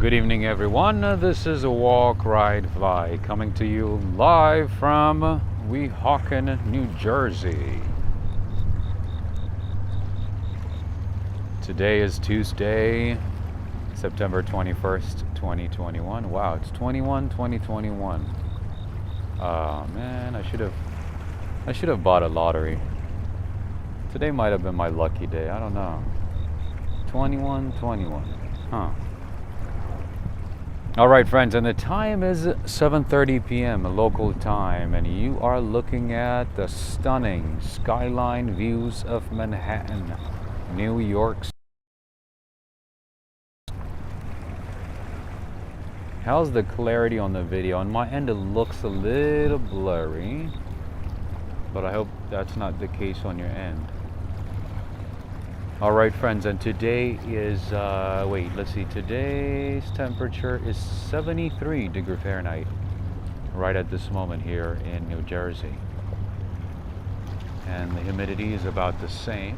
Good evening, everyone. This is a Walk, Ride, Fly coming to you live from Weehawken, New Jersey. Today is Tuesday, September 21st, 2021. Wow, it's 2021. Oh man, I should have bought a lottery. Today might have been my lucky day. I don't know. 21. Huh. All right, friends, and the time is 7:30 p.m. local time, and you are looking at the stunning skyline views of Manhattan, New York. How's the clarity on the video? On my end, it looks a little blurry, but I hope that's not the case on your end. All right, friends, and today is, today's temperature is 73 degrees Fahrenheit right at this moment here in New Jersey. And the humidity is about the same,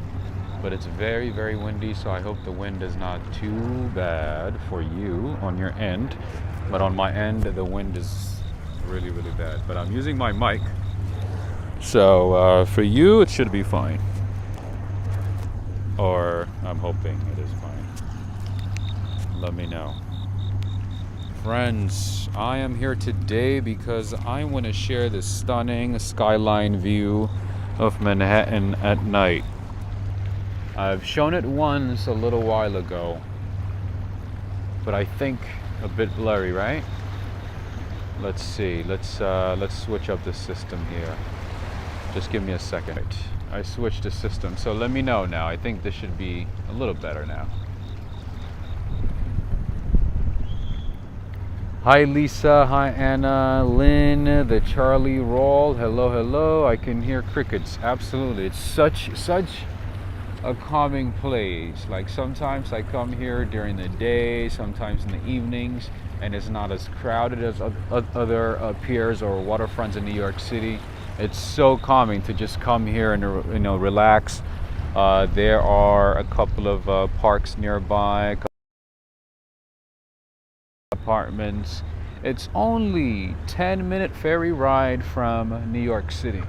but it's very, very windy, so I hope the wind is not too bad for you on your end. But on my end, the wind is really, really bad. But I'm using my mic, so for you, it should be fine. Or I'm hoping it is fine. Let me know. Friends, I am here today because I want to share this stunning skyline view of Manhattan at night. I've shown it once a little while ago, but I think a bit blurry, right? Let's see. Let's switch up the system here. Just give me a second. I switched the system, so let me know now. I think this should be a little better now. Hi Lisa, hi Anna, Lynn, the Charlie Roll. Hello. I can hear crickets. Absolutely. It's such a calming place. Like sometimes I come here during the day, sometimes in the evenings, and it's not as crowded as other piers or waterfronts in New York City. It's so calming to just come here and relax. There are a couple of parks nearby, apartments. It's only 10-minute ferry ride from New York City.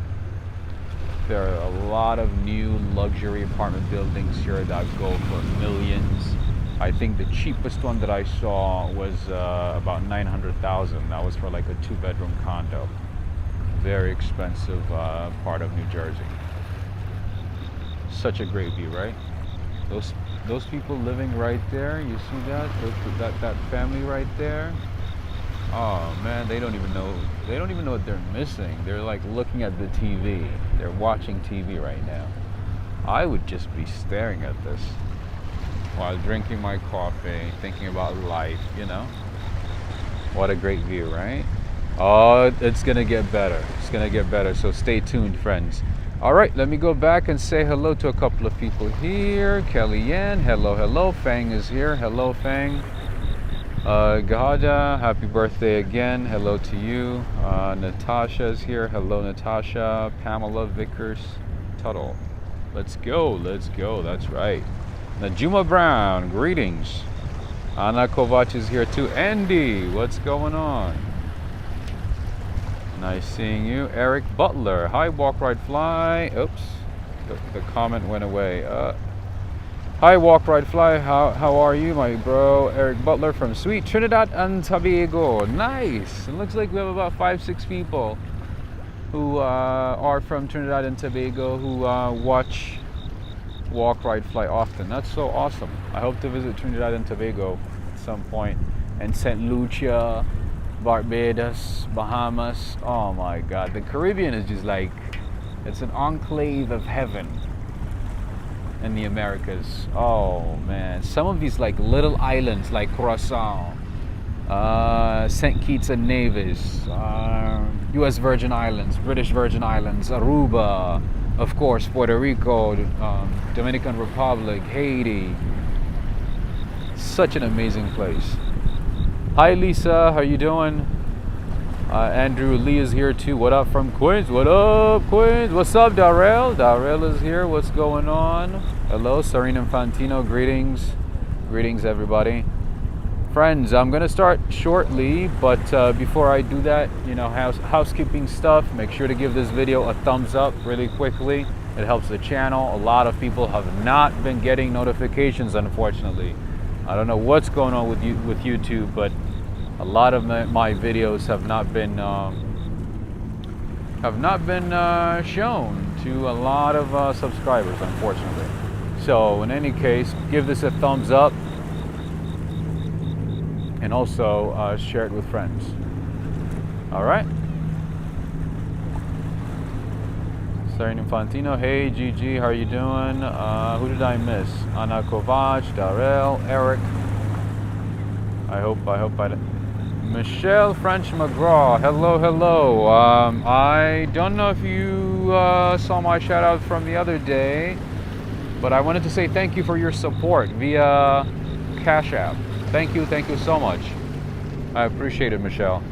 There are a lot of new luxury apartment buildings here that go for millions. I think the cheapest one that I saw was about $900,000. That was for like a 2-bedroom condo. Very expensive part of New Jersey. Such a great view, right? Those people living right there. You see that? That family right there. Oh man, they don't even know what they're missing. They're like looking at the TV. They're watching TV right now. I would just be staring at this while drinking my coffee, thinking about life, What a great view, right? Oh, it's gonna get better. It's gonna get better, so stay tuned, friends. All right, let me go back and say hello to a couple of people here. Kellyanne, hello. Fang is here. Hello, Fang. Gahada, happy birthday again. Hello to you. Natasha is here. Hello, Natasha. Pamela Vickers Tuttle. Let's go. That's right. Najuma Brown, greetings. Anna Kovac is here too. Andy, what's going on? Nice seeing you. Eric Butler. Hi, Walk, Ride, Fly. Oops. The comment went away. Hi, Walk, Ride, Fly. How are you, my bro? Eric Butler from sweet Trinidad and Tobago. Nice. It looks like we have about 5-6 people who are from Trinidad and Tobago who watch Walk, Ride, Fly often. That's so awesome. I hope to visit Trinidad and Tobago at some point. And St. Lucia, Barbados, Bahamas. Oh my God, the Caribbean is just like, it's an enclave of heaven in the Americas. Oh man, some of these like little islands like Curacao, St. Kitts and Nevis, US Virgin Islands, British Virgin Islands, Aruba, of course Puerto Rico, Dominican Republic, Haiti. Such an amazing place. Hi Lisa, how you doing? Andrew Lee is here too. What up from Queens? What up, Queens? What's up, Darrell? Darrell is here. What's going on? Hello, Serena Infantino. Greetings, everybody. Friends, I'm gonna start shortly, but before I do that, you know, housekeeping stuff, make sure to give this video a thumbs up really quickly. It helps the channel. A lot of people have not been getting notifications, unfortunately. I don't know what's going on with YouTube, but a lot of my videos have not been shown to a lot of subscribers, unfortunately. So in any case, give this a thumbs up, and also share it with friends. All right. Starring Infantino, hey Gigi, how are you doing? Who did I miss? Anna Kovac, Darrell, Eric. I hope I did. Michelle French McGraw, hello. I don't know if you saw my shout out from the other day, but I wanted to say thank you for your support via Cash App. Thank you so much. I appreciate it, Michelle.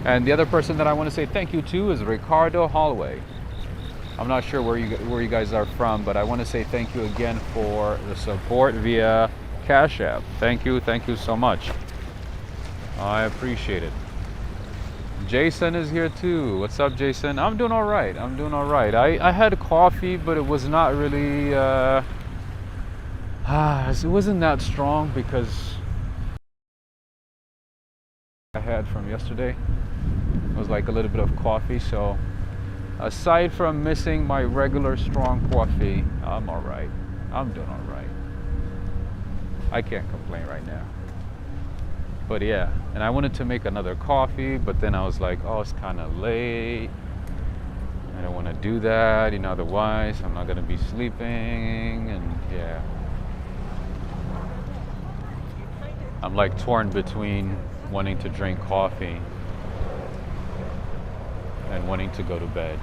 And the other person that I want to say thank you to is Ricardo Holloway. I'm not sure where you guys are from, but I want to say thank you again for the support via Cash App. Thank you so much. I appreciate it. Jason is here too. What's up, Jason? I'm doing all right. I had coffee, but it was not really it wasn't that strong because I had from yesterday. It was like a little bit of coffee, so aside from missing my regular strong coffee, I'm all right. I'm doing all right. I can't complain right now. But yeah, and I wanted to make another coffee, but then I was like, oh, it's kind of late. I don't want to do that, you know, otherwise I'm not going to be sleeping, and yeah. I'm like torn between wanting to drink coffee and wanting to go to bed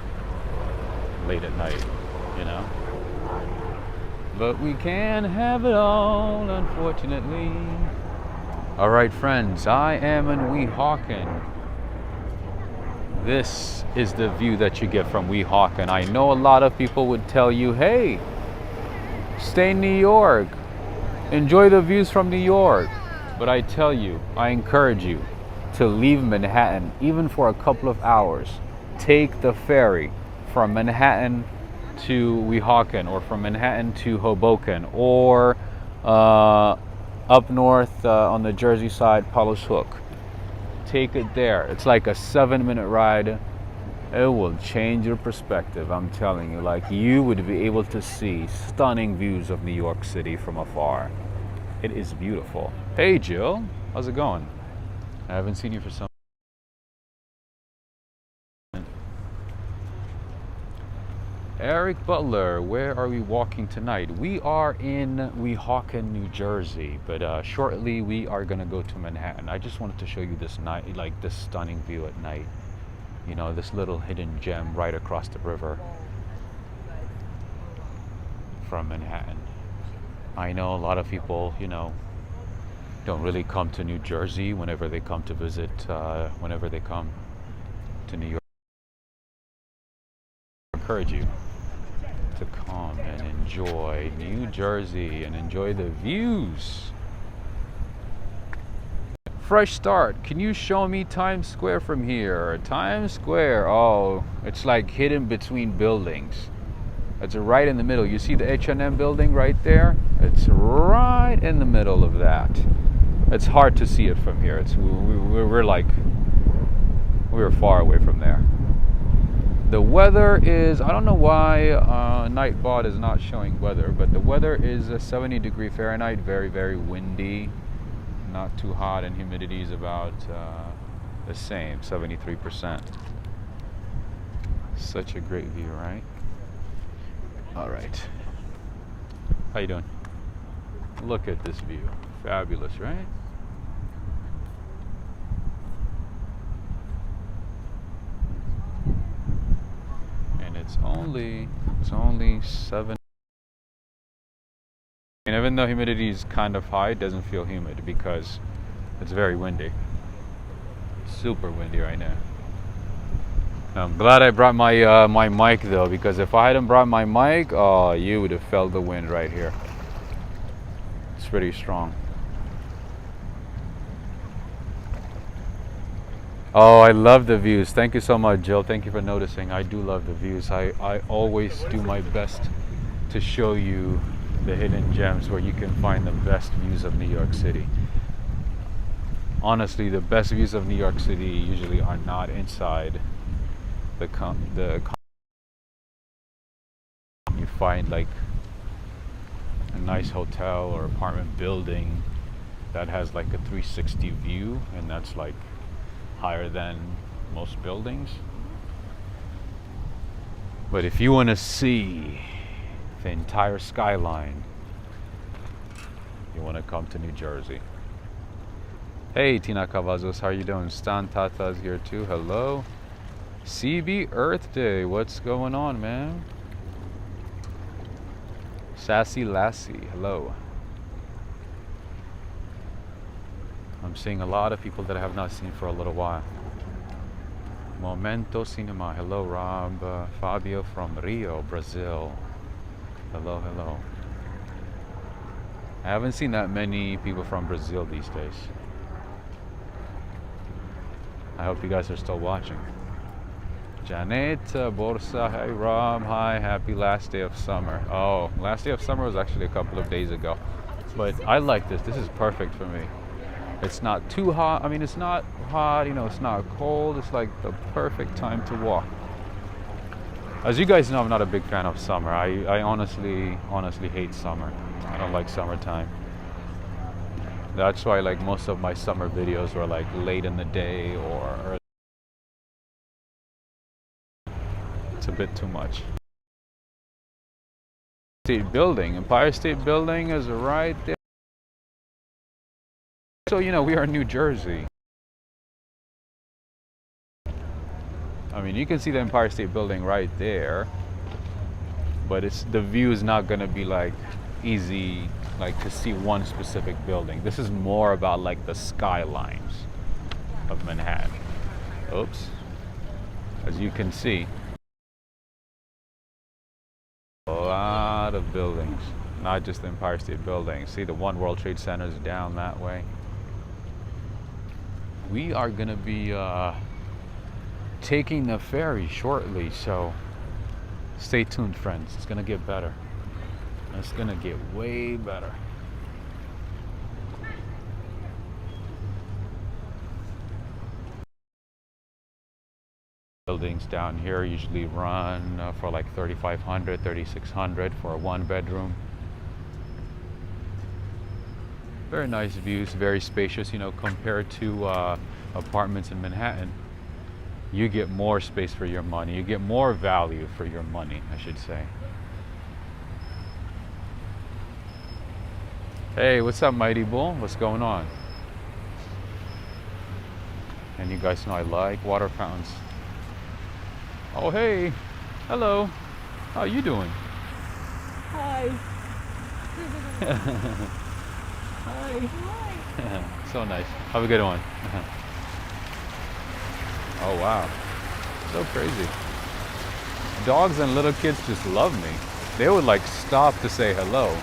late at night, you know. But we can't have it all, unfortunately. All right, friends, I am in Weehawken. This is the view that you get from Weehawken. I know a lot of people would tell you, hey, stay in New York, enjoy the views from New York. But I tell you, I encourage you to leave Manhattan, even for a couple of hours. Take the ferry from Manhattan to Weehawken, or from Manhattan to Hoboken, or up north on the Jersey side, Palos Hook. Take it there. It's like a 7-minute ride. It will change your perspective, I'm telling you. Like, you would be able to see stunning views of New York City from afar. It is beautiful. Hey Jill, how's it going? I haven't seen you for some. Eric Butler, where are we walking tonight? We are in Weehawken, New Jersey, but shortly we are gonna go to Manhattan. I just wanted to show you this night, like this stunning view at night. You know, this little hidden gem right across the river from Manhattan. I know a lot of people, you know, don't really come to New Jersey whenever they come to visit, whenever they come to New York. I encourage you to come and enjoy New Jersey and enjoy the views. Fresh start. Can you show me Times Square from here? Times Square. Oh, it's like hidden between buildings. It's right in the middle. You see the H&M building right there? It's right in the middle of that. It's hard to see it from here. We're far away from there. The weather is, I don't know why Nightbot is not showing weather, but the weather is 70 degrees Fahrenheit, very, very windy, not too hot, and humidity is about the same, 73%. Such a great view, right? All right. How you doing? Look at this view. Fabulous, right? And it's only 7. And even though humidity is kind of high, it doesn't feel humid because it's very windy. Super windy right now. I'm glad I brought my my mic though, because if I hadn't brought my mic, oh, you would have felt the wind right here. It's pretty strong. Oh, I love the views. Thank you so much, Jill. Thank you for noticing. I do love the views. I always do my best to show you the hidden gems where you can find the best views of New York City. Honestly, the best views of New York City usually are not inside you find like a nice hotel or apartment building that has like a 360 view, and that's like higher than most buildings. But if you want to see the entire skyline, you want to come to New Jersey. Hey Tina Cavazos, how are you doing? Stan Tata's here too. Hello. CB Earth Day, what's going on, man? Sassy Lassie, hello. I'm seeing a lot of people that I have not seen for a little while. Momento Cinema, hello Rob. Fabio from Rio, Brazil. Hello, hello. I haven't seen that many people from Brazil these days. I hope you guys are still watching. Janet, Borsa, hi Rob, hi, happy last day of summer. Oh, last day of summer was actually a couple of days ago. But I like this. This is perfect for me. It's not too hot. I mean, it's not hot, you know, it's not cold. It's like the perfect time to walk. As you guys know, I'm not a big fan of summer. I honestly hate summer. I don't like summertime. That's why like most of my summer videos were like late in the day or early. It's a bit too much. State Building, Empire State Building is right there. So, you know, we are in New Jersey. I mean, you can see the Empire State Building right there, but the view is not going to be like easy, like to see one specific building. This is more about like the skylines of Manhattan. Oops. As you can see, a lot of buildings, not just the Empire State Building. See, the One World Trade Center is down that way. We are going to be taking the ferry shortly, so stay tuned, friends. It's going to get better. It's going to get way better. Buildings down here usually run for like $3,500, $3,600 for a one bedroom. Very nice views, very spacious, you know, compared to apartments in Manhattan. You get more space for your money. You get more value for your money, I should say. Hey, what's up, Mighty Bull? What's going on? And you guys know I like water fountains. Oh, hey. Hello. How you doing? Hi. Hi. So nice. Have a good one. Oh, wow. So crazy. Dogs and little kids just love me. They would like stop to say hello.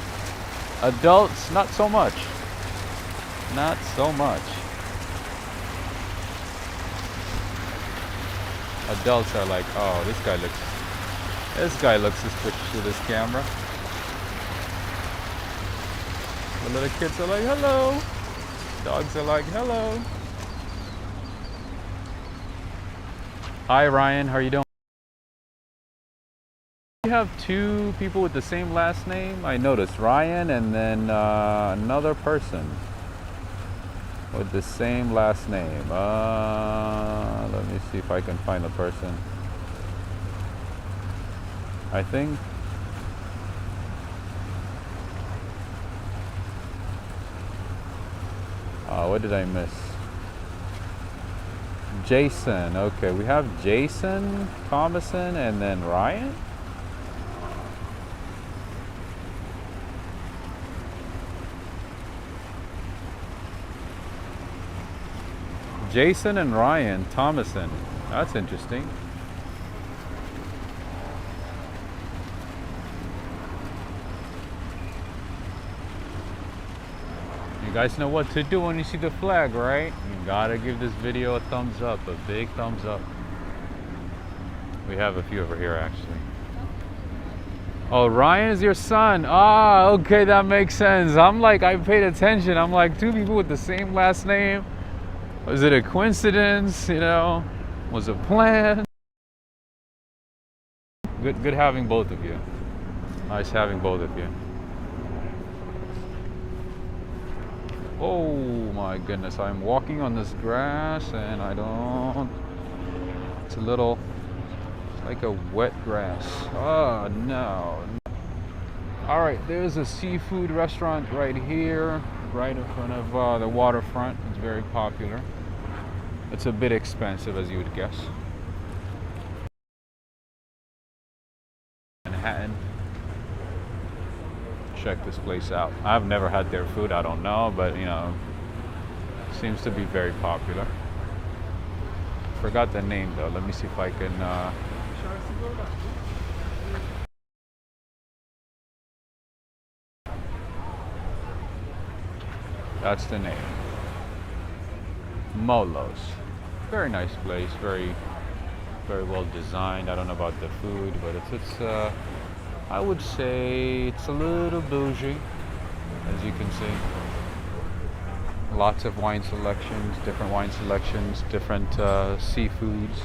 Adults, not so much. Not so much. Adults are like, oh, this guy looks suspicious with his camera. The little kids are like, hello. Dogs are like, hello. Hi, Ryan. How are you doing? We have two people with the same last name. I noticed Ryan and then another person with the same last name. Let me see if I can find the person. I think. What did I miss? Jason. Okay, we have Jason Thomason and then Ryan. Jason and Ryan Thomason. That's interesting. You You guys know what to do when you see the flag, right? You gotta give this video a thumbs up, a big thumbs up. We have a few over here actually. Oh, Ryan is your son. Ah, okay, that makes sense. I'm like, I paid attention. I'm like, two people with the same last name. Was it a coincidence? You know, was it planned? Good having both of you. Nice having both of you. Oh my goodness, I'm walking on this grass and I don't, it's a little, it's like a wet grass. Oh no. All right, there's a seafood restaurant right here, right in front of the waterfront. It's very popular. It's a bit expensive, as you would guess. Manhattan. Check this place out. I've never had their food, I don't know, but you know, seems to be very popular. Forgot the name though. Let me see if I can that's the name. Molo's. Very nice place, very well designed. I don't know about the food, but it's I would say it's a little bougie, as you can see. Lots of wine selections, different wine selections, different seafoods.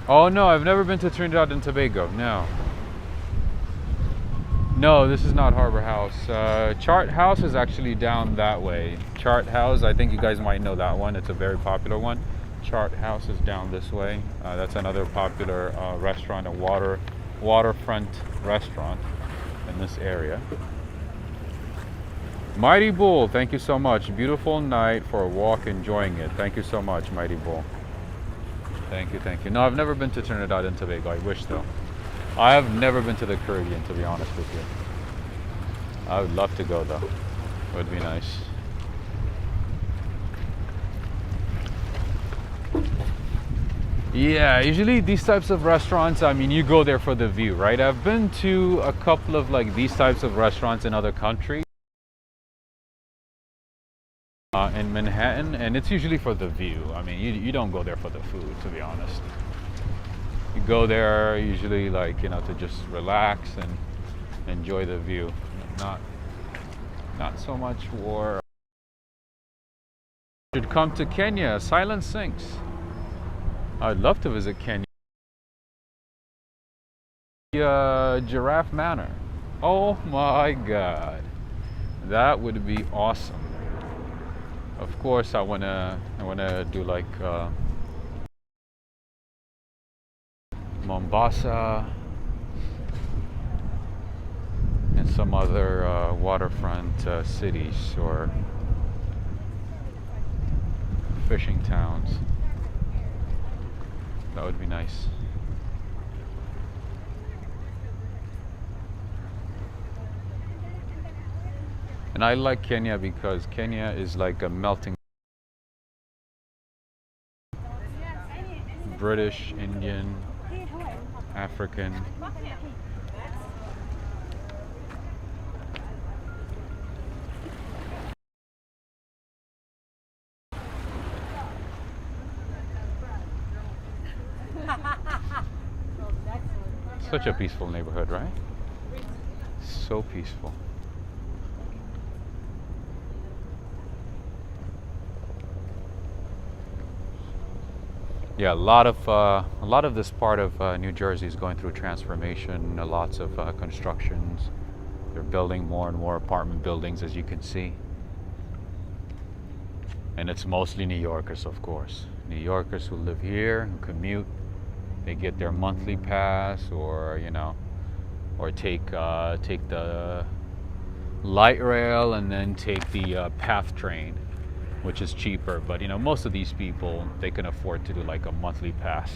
Oh no, I've never been to Trinidad and Tobago, no. No, this is not Harbor House. Chart House is actually down that way. Chart House, I think you guys might know that one. It's a very popular one. Chart House is down this way. That's another popular restaurant, a waterfront restaurant in this area. Mighty Bull, thank you so much. Beautiful night for a walk, enjoying it. Thank you so much, Mighty Bull. Thank you, thank you. No, I've never been to Trinidad and Tobago. I wish though. I have never been to the Caribbean, to be honest with you. I would love to go though. It would be nice. Yeah, usually these types of restaurants, I mean, you go there for the view, right? I've been to a couple of like these types of restaurants in other countries. In Manhattan, and it's usually for the view. I mean, you don't go there for the food, to be honest. You go there usually like, you know, to just relax and enjoy the view. Not so much for. Should come to Kenya. Silent Sinks. I'd love to visit Kenya. Giraffe Manor. Oh my God, that would be awesome. Of course, I wanna do like Mombasa and some other waterfront cities or fishing towns. That would be nice. And I like Kenya because Kenya is like a melting British, Indian, African. Such a peaceful neighborhood, right? So peaceful. Yeah, a lot of this part of New Jersey is going through transformation. Lots of constructions. They're building more and more apartment buildings, as you can see. And it's mostly New Yorkers, of course. New Yorkers who live here, who commute. They get their monthly pass, or you know, or take the light rail and then take the PATH train, which is cheaper. But you know, most of these people, they can afford to do like a monthly pass.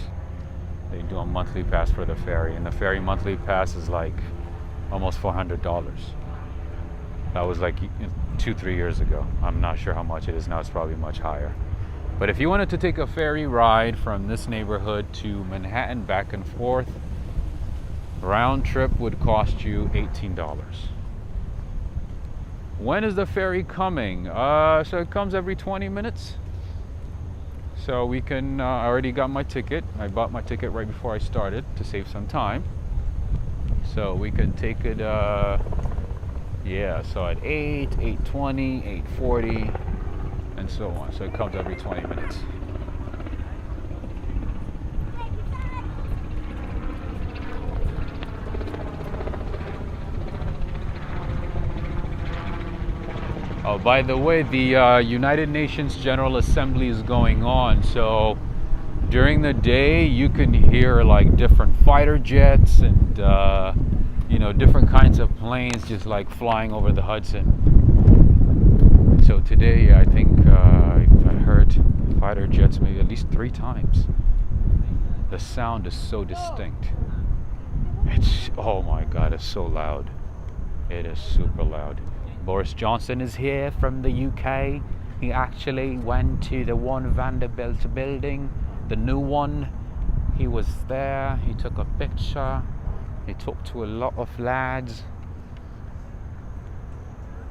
They do a monthly pass for the ferry, and the ferry monthly pass is like almost $400. That was like 2-3 years ago. I'm not sure how much it is now. It's probably much higher. But if you wanted to take a ferry ride from this neighborhood to Manhattan back and forth, Round trip would cost you $18. When is the ferry coming? So it comes every 20 minutes. So we can, I already got my ticket. I bought my ticket right before I started to save some time. So we can take it, yeah, so at 8, 8:20, 8:40, and so on. So it comes every 20 minutes. Oh, by the way, the United Nations General Assembly is going on, so during the day you can hear like different fighter jets and you know, different kinds of planes just like flying over the Hudson. So today I think I heard fighter jets maybe at least 3 times. The sound is so distinct. It's, oh my God, it's so loud. It is super loud. Boris Johnson is here from the UK. He actually went to the One Vanderbilt building, the new one. He was there, he took a picture, he talked to a lot of lads.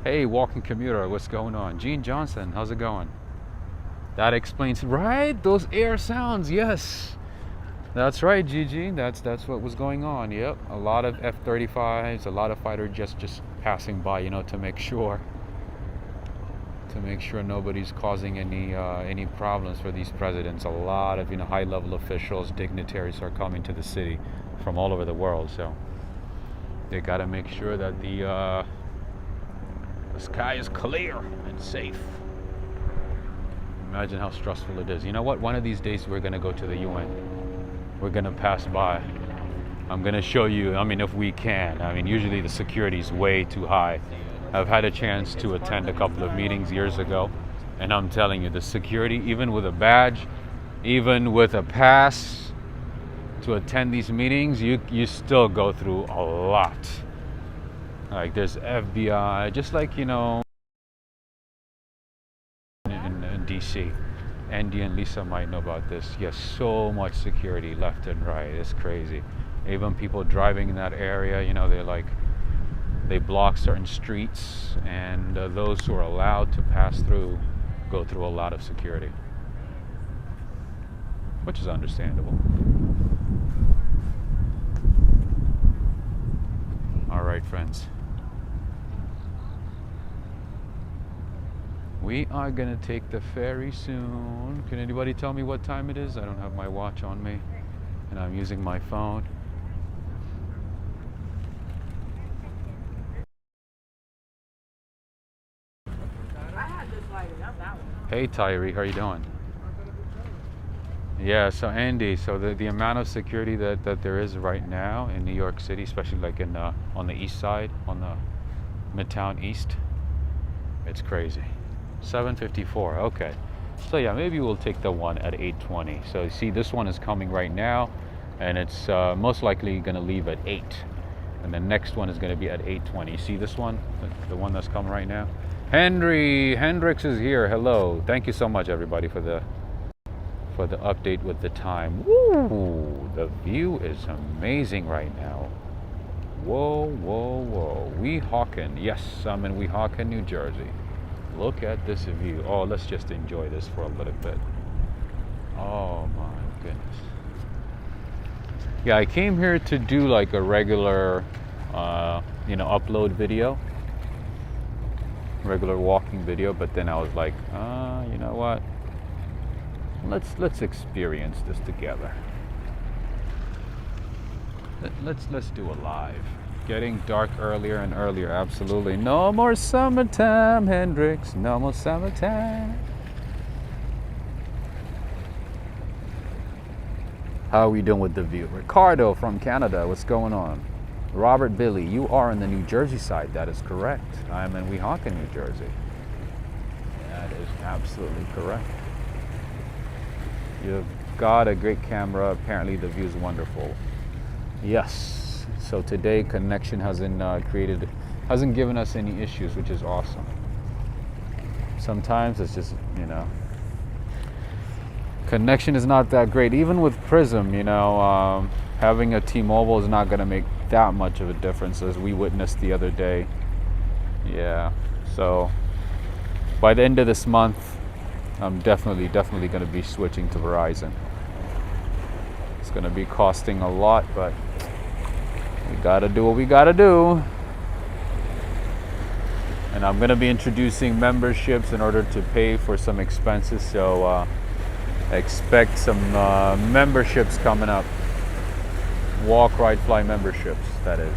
Hey, walking commuter, what's going on? Gene Johnson, how's it going? That explains, right? Those air sounds, yes. That's right, Gigi. That's what was going on. Yep, a lot of F-35s, a lot of fighter jets just passing by, you know, to make sure nobody's causing any problems for these presidents. A lot of, you know, high-level officials, dignitaries are coming to the city from all over the world, so they got to make sure that the sky is clear and safe. Imagine how stressful it is. You know what? One of these days we're gonna go to the UN. We're gonna pass by. I'm gonna show you, I mean, if we can. I mean, usually the security is way too high. I've had a chance to attend a couple of meetings years ago, and I'm telling you, the security, even with a badge, even with a pass to attend these meetings, you still go through a lot. Like there's FBI, just like, you know, in DC. Andy and Lisa might know about this. Yes, so much security left and right. It's crazy. Even people driving in that area, you know, they block certain streets, and those who are allowed to pass through go through a lot of security, which is understandable. All right, friends. We are gonna take the ferry soon. Can anybody tell me what time it is? I don't have my watch on me, and I'm using my phone. Hey Tyree, how you doing? Yeah, so Andy, so the amount of security that there is right now in New York City, especially like in on the east side, on the Midtown East, it's crazy. 7:54. Okay, so yeah, maybe we'll take the one at 8:20. So you see, this one is coming right now, and it's most likely going to leave at 8, and the next one is going to be at 8:20. You see this one, the one that's coming right now? Hendrix is here. Hello. Thank you so much, everybody, for the update with the time. Woo! The view is amazing right now. Whoa, whoa, whoa. Weehawken. Yes, I'm in Weehawken, New Jersey. Look at this view. Oh, let's just enjoy this for a little bit. Oh my goodness. Yeah, I came here to do like a regular, you know, upload video, regular walking video, but then I was like, you know what? Let's experience this together. Let's do a live. Getting dark earlier and earlier, absolutely. No more summertime, Hendrix. No more summertime. How are we doing with the view? Ricardo from Canada, what's going on? Robert Billy, you are in the New Jersey side. That is correct. I'm in Weehawken, New Jersey. That is absolutely correct. You've got a great camera. Apparently the view is wonderful. Yes. So today connection hasn't given us any issues, which is awesome. Sometimes it's just, you know, connection is not that great. Even with Prism, you know, Having a T-Mobile is not going to make that much of a difference, as we witnessed the other day. Yeah, so by the end of this month, I'm definitely going to be switching to Verizon. It's going to be costing a lot, but we got to do what we got to do. And I'm going to be introducing memberships in order to pay for some expenses, so expect some memberships coming up. Walk, ride, fly memberships, that is.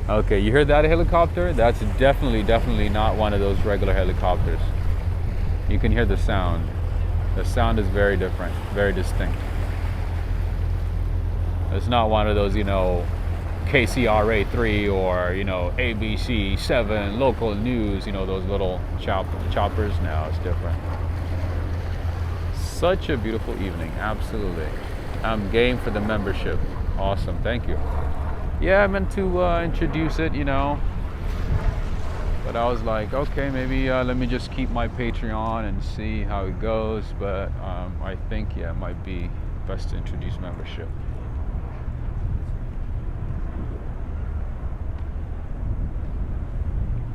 Okay, you heard that helicopter? That's definitely not one of those regular helicopters. You can hear the sound. The sound is very different, very distinct. It's not one of those, KCRA 3 or, ABC 7, local news, those little choppers. Now it's different. Such a beautiful evening, absolutely. I'm game for the membership. Awesome, thank you. Yeah, I meant to introduce it, but I was like, okay, maybe let me just keep my Patreon and see how it goes. But I think, it might be best to introduce membership.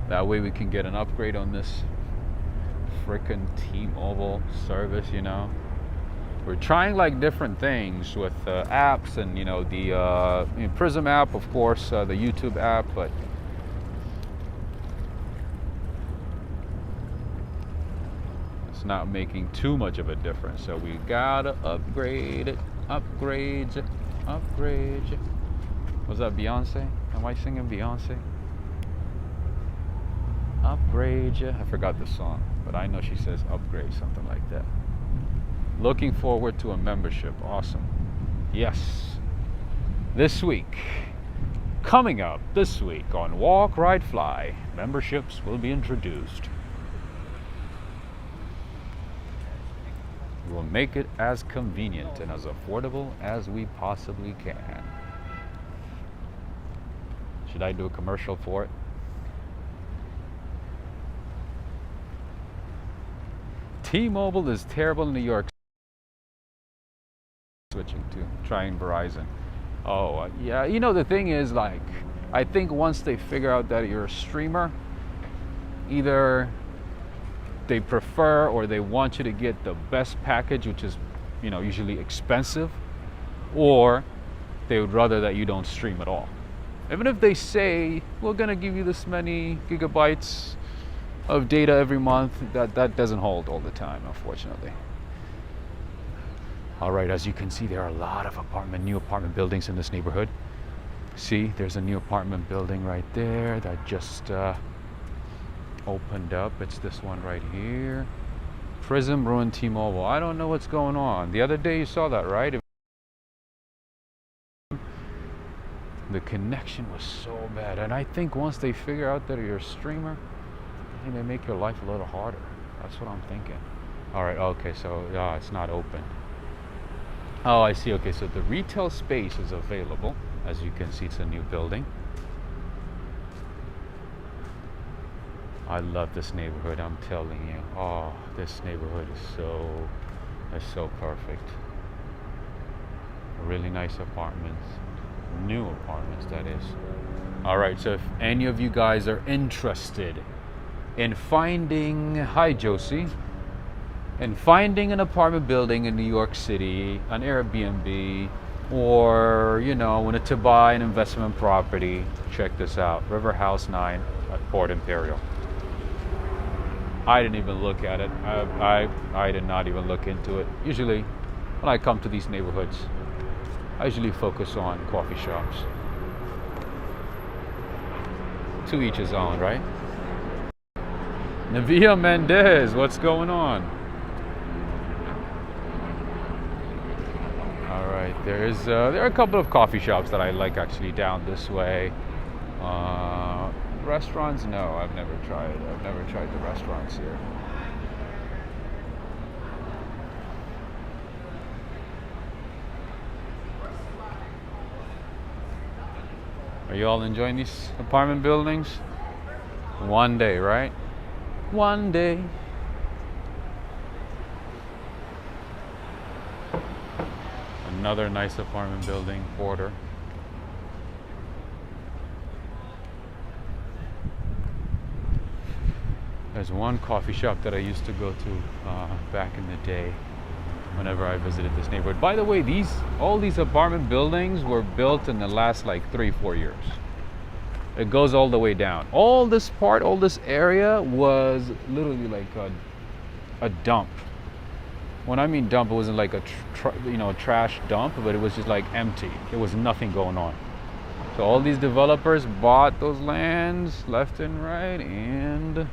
That way we can get an upgrade on this frickin' T-Mobile service, We're trying like different things with apps and the Prism app, of course, the YouTube app, but it's not making too much of a difference. So we gotta upgrade it. Upgrades. Was that Beyonce? Am I singing Beyonce? Upgrade ya. I forgot the song, but I know she says upgrade, something like that. Looking forward to a membership. Awesome. Yes. This week, coming up this week on Walk, Ride, Fly, memberships will be introduced. We will make it as convenient and as affordable as we possibly can. Should I do a commercial for it? T-Mobile is terrible in New York. Switching to trying Verizon. Oh, yeah. The thing is, I think once they figure out that you're a streamer, either they prefer or they want you to get the best package, which is, usually expensive, or they would rather that you don't stream at all. Even if they say, we're going to give you this many gigabytes of data every month, that doesn't hold all the time, unfortunately. All right, as you can see, there are a lot of new apartment buildings in this neighborhood. See, there's a new apartment building right there that just opened up. It's this one right here. Prism ruined T-Mobile. I don't know what's going on. The other day you saw that, right? The connection was so bad. And I think once they figure out that you're a streamer, I think they make your life a little harder. That's what I'm thinking. All right, okay, so it's not open. Oh, I see. Okay, so the retail space is available. As you can see, it's a new building. I love this neighborhood, I'm telling you. Oh, this neighborhood is so perfect. Really nice apartments. New apartments, that is. All right, so if any of you guys are interested in finding, hi Josie, in finding an apartment building in New York City, an Airbnb, or wanted to buy an investment property, check this out. River House 9 at Port Imperial. I didn't even look at it. I did not even look into it. Usually when I come to these neighborhoods, I usually focus on coffee shops. To each his own, right? Navia Mendez, what's going on? All right, there are a couple of coffee shops that I like actually down this way. Restaurants, no, I've never tried the restaurants here. Are you all enjoying these apartment buildings? One day, right? One day. Another nice apartment building, Porter. There's one coffee shop that I used to go to back in the day whenever I visited this neighborhood. By the way, all these apartment buildings were built in the last like 3-4 years. It goes all the way down. All this area was literally like a dump. When I mean dump, it wasn't like a trash dump, but it was just like empty. There was nothing going on. So all these developers bought those lands left and right and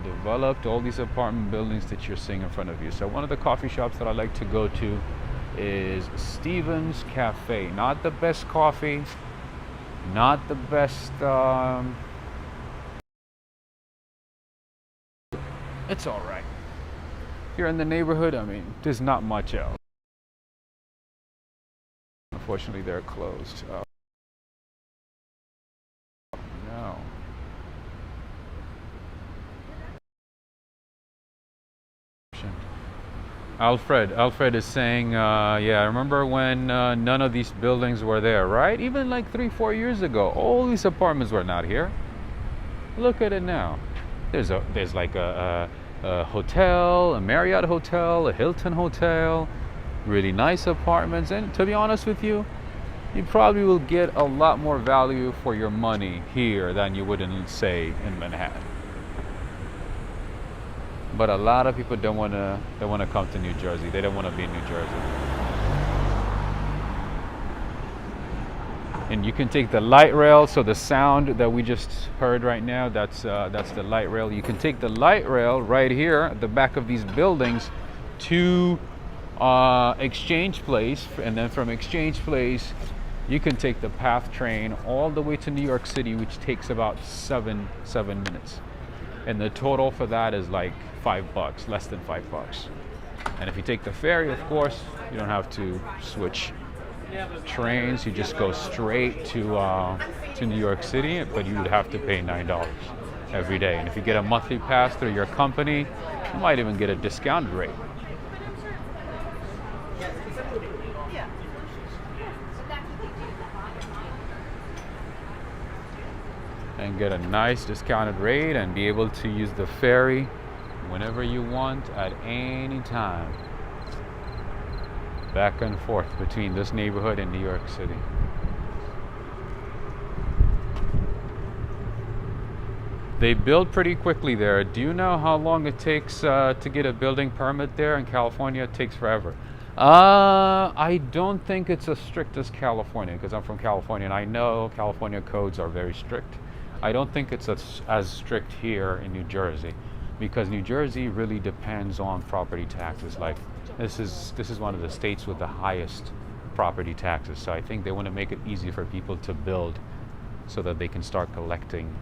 developed all these apartment buildings that you're seeing in front of you. So one of the coffee shops that I like to go to is Stevens Cafe. Not the best coffee, not the best it's all right. Here in the neighborhood, I mean, there's not much else. Unfortunately, they're closed. No. Alfred is saying, yeah, I remember when none of these buildings were there, right? Even like 3-4 years ago, all these apartments were not here. Look at it now. There's like a hotel, a Marriott hotel, a Hilton hotel, really nice apartments. And to be honest with you, you probably will get a lot more value for your money here than you would in, say, in Manhattan. But a lot of people don't want to come to New Jersey. They don't want to be in New Jersey. And you can take the light rail. So the sound that we just heard right now, that's the light rail. You can take the light rail right here at the back of these buildings to Exchange Place, and then from Exchange Place, you can take the PATH train all the way to New York City, which takes about seven minutes. And the total for that is like $5, less than $5. And if you take the ferry, of course, you don't have to switch trains. You just go straight to New York City, but you would have to pay $9 every day. And if you get a monthly pass through your company, you might even get a discounted rate. And get a nice discounted rate and be able to use the ferry whenever you want at any time. Back and forth between this neighborhood and New York City. They build pretty quickly there. Do you know how long it takes to get a building permit there? In California, it takes forever. I don't think it's as strict as California, because I'm from California and I know California codes are very strict. I don't think it's as strict here in New Jersey, because New Jersey really depends on property taxes. Like this is one of the states with the highest property taxes. So I think they want to make it easy for people to build, so that they can start collecting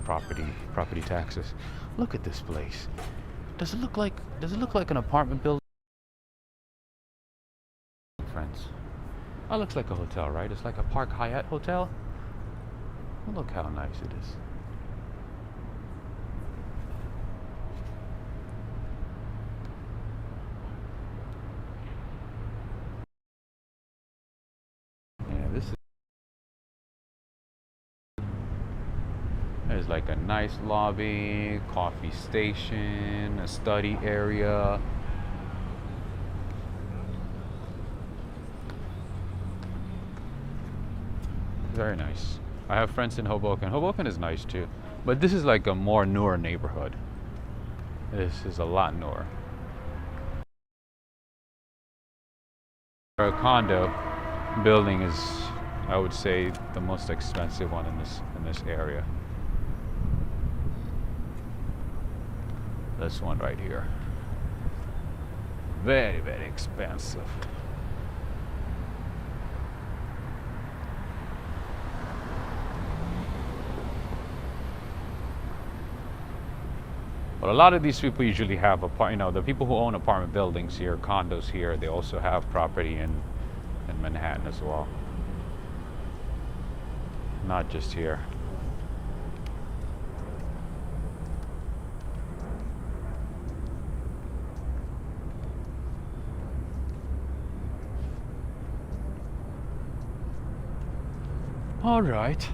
property taxes. Look at this place. Does it look like an apartment building? Friends. Oh, it looks like a hotel, right? It's like a Park Hyatt hotel. Well, look how nice it is. Yeah, there's like a nice lobby, coffee station, a study area. Very nice. I have friends in Hoboken. Hoboken is nice too, but this is like a more newer neighborhood. This is a lot newer. A condo building is, I would say, the most expensive one in this area. This one right here. Very, very expensive. But a lot of these people usually have the people who own apartment buildings here, condos here, they also have property in Manhattan as well. Not just here. All right.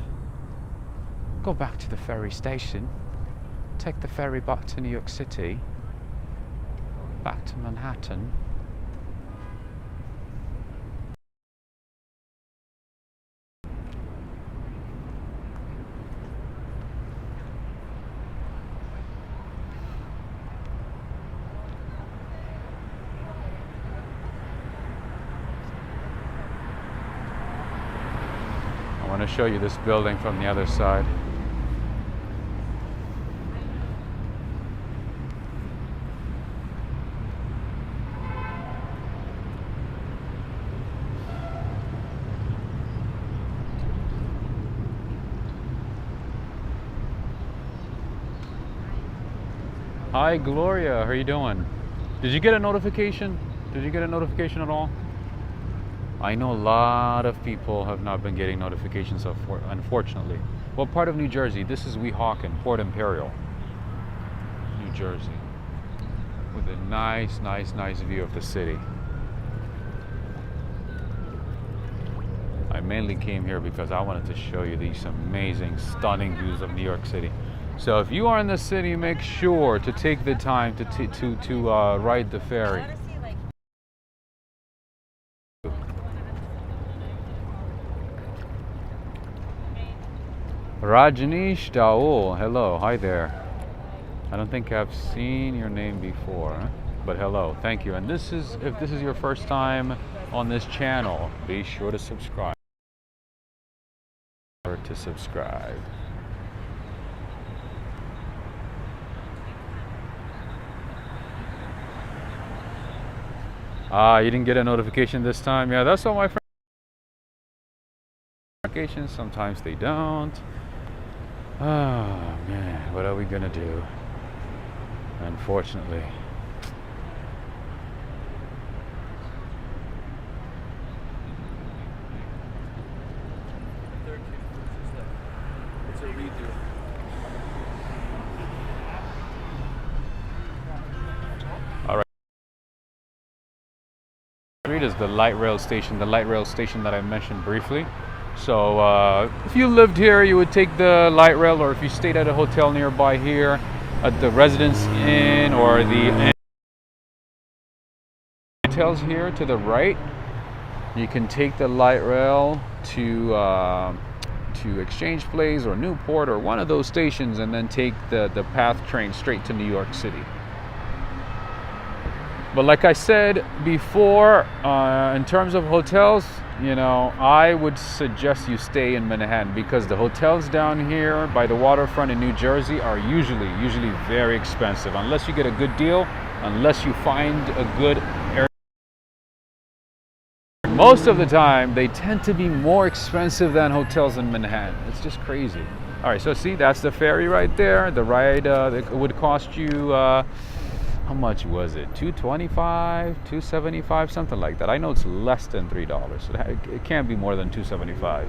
Go back to the ferry station. Take the ferry back to New York City. Back to Manhattan. I want to show you this building from the other side. Hi Gloria, how are you doing? Did you get a notification? Did you get a notification at all? I know a lot of people have not been getting notifications, unfortunately. What part of New Jersey? This is Weehawken, Port Imperial, New Jersey. With a nice view of the city. I mainly came here because I wanted to show you these amazing, stunning views of New York City. So if you are in the city, make sure to take the time to ride the ferry. Rajneesh Daul, hello, hi there. I don't think I've seen your name before, but hello, thank you. And if this is your first time on this channel, be sure to subscribe. You didn't get a notification this time? Yeah, that's all my friends. Notifications, sometimes they don't. Oh man, what are we gonna do? Unfortunately. It's a redo. All right. Street is the light rail station that I mentioned briefly. So if you lived here, you would take the light rail, or if you stayed at a hotel nearby here at the Residence Inn or the hotels here to the right, you can take the light rail to Exchange Place or Newport or one of those stations, and then take the PATH train straight to New York City. But like I said before, in terms of hotels, you know, I would suggest you stay in Manhattan, because the hotels down here by the waterfront in New Jersey are usually very expensive, unless you get a good deal, unless you find a good area. Most of the time, they tend to be more expensive than hotels in Manhattan. It's just crazy. All right, so see, that's the ferry right there. The ride it would cost you. How much was it? $225, $275, something like that. I know it's less than $3. It can't be more than $275.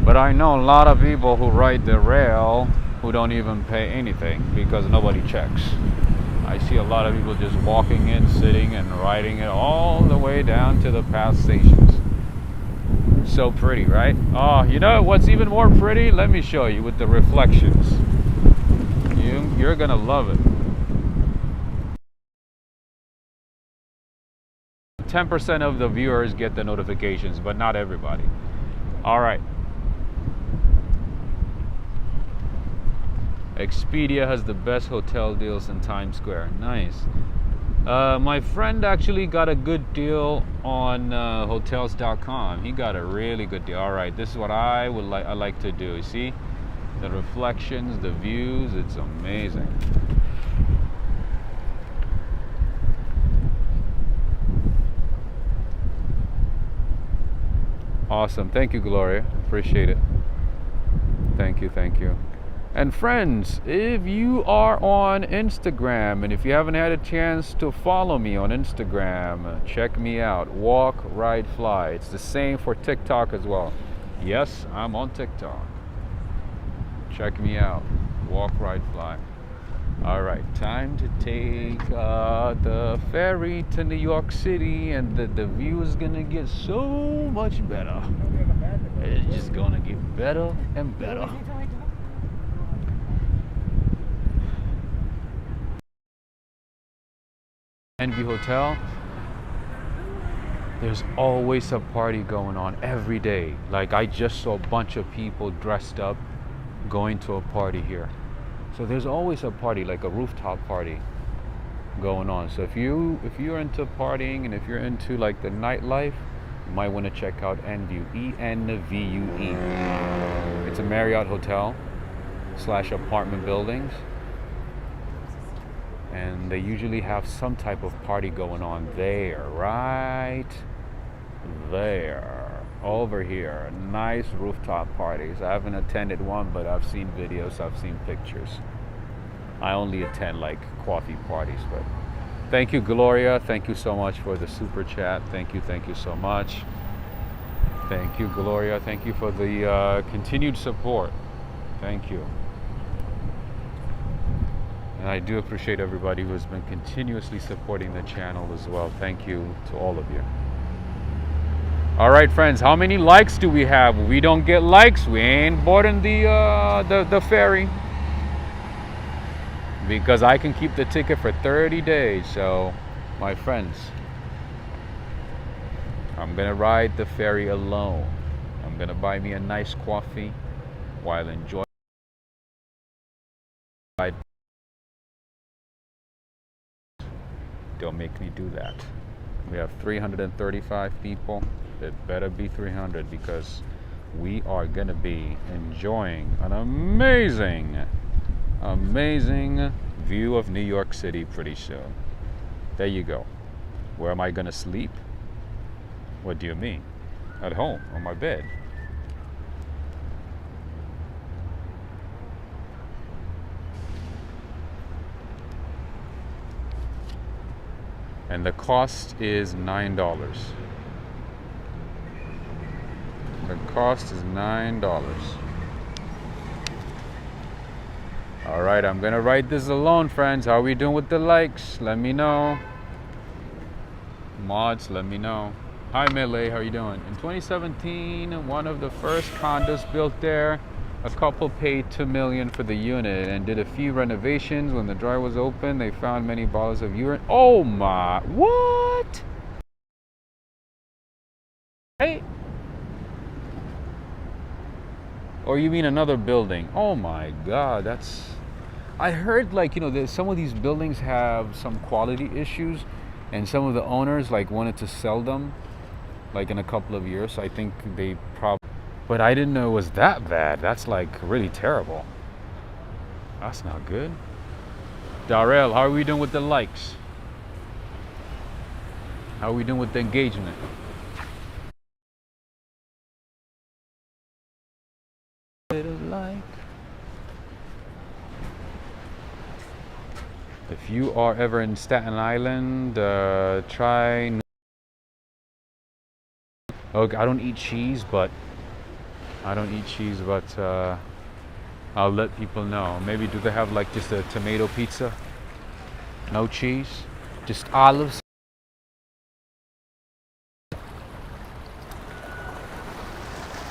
But I know a lot of people who ride the rail who don't even pay anything because nobody checks. I see a lot of people just walking in, sitting, and riding it all the way down to the PATH stations. So pretty, right? Oh, you know what's even more pretty? Let me show you with the reflections. You're gonna love it. 10% of the viewers get the notifications, but not everybody. All right. Expedia has the best hotel deals in Times Square. Nice. My friend actually got a good deal on hotels.com. He got a really good deal. All right, this is what I like to do. You see? The reflections, the views, it's amazing. Awesome. Thank you, Gloria. Appreciate it. Thank you. And friends, if you are on Instagram, and if you haven't had a chance to follow me on Instagram, check me out. Walk, Ride, Fly. It's the same for TikTok as well. Yes, I'm on TikTok. Check me out. Walk, Ride, Fly. All right, time to take the ferry to New York City, and the view is gonna get so much better. It's just gonna get better and better. Envy Hotel. There's always a party going on every day. Like I just saw a bunch of people dressed up going to a party here. So there's always a party, like a rooftop party going on. So if you're into partying and if you're into like the nightlife, you might want to check out Envue, ENVUE. It's a Marriott hotel / apartment buildings. And they usually have some type of party going on there, right there, over here. Nice rooftop parties. I haven't attended one, but I've seen videos, I've seen pictures. I only attend like coffee parties, but thank you, Gloria. Thank you so much for the super chat. Thank you so much. Thank you, Gloria. Thank you for the continued support. Thank you. And I do appreciate everybody who has been continuously supporting the channel as well. Thank you to all of you. All right, friends, how many likes do we have? We don't get likes, we ain't boarding the ferry. Because I can keep the ticket for 30 days. So, my friends, I'm gonna ride the ferry alone. I'm gonna buy me a nice coffee while enjoying. Don't make me do that. We have 335 people. It better be 300 because we are gonna be enjoying an amazing view of New York City pretty soon. There you go. Where am I gonna sleep? What do you mean? At home, on my bed. And the cost is $9. The cost is $9. All right, I'm gonna write this alone, friends. How are we doing with the likes? Let me know. Mods, let me know. Hi, Melee, how are you doing? In 2017, one of the first condos built there, a couple paid $2 million for the unit and did a few renovations. When the dryer was open, they found many bottles of urine. Oh my, what? Hey. Or you mean another building? Oh my God, that's... I heard like, you know, some of these buildings have some quality issues and some of the owners like wanted to sell them like in a couple of years. So I think they probably... But I didn't know it was that bad. That's like really terrible. That's not good. Darrell, how are we doing with the likes? How are we doing with the engagement? If you are ever in Staten Island, try... Okay, I don't eat cheese, but I'll let people know. Maybe do they have like just a tomato pizza? No cheese? Just olives?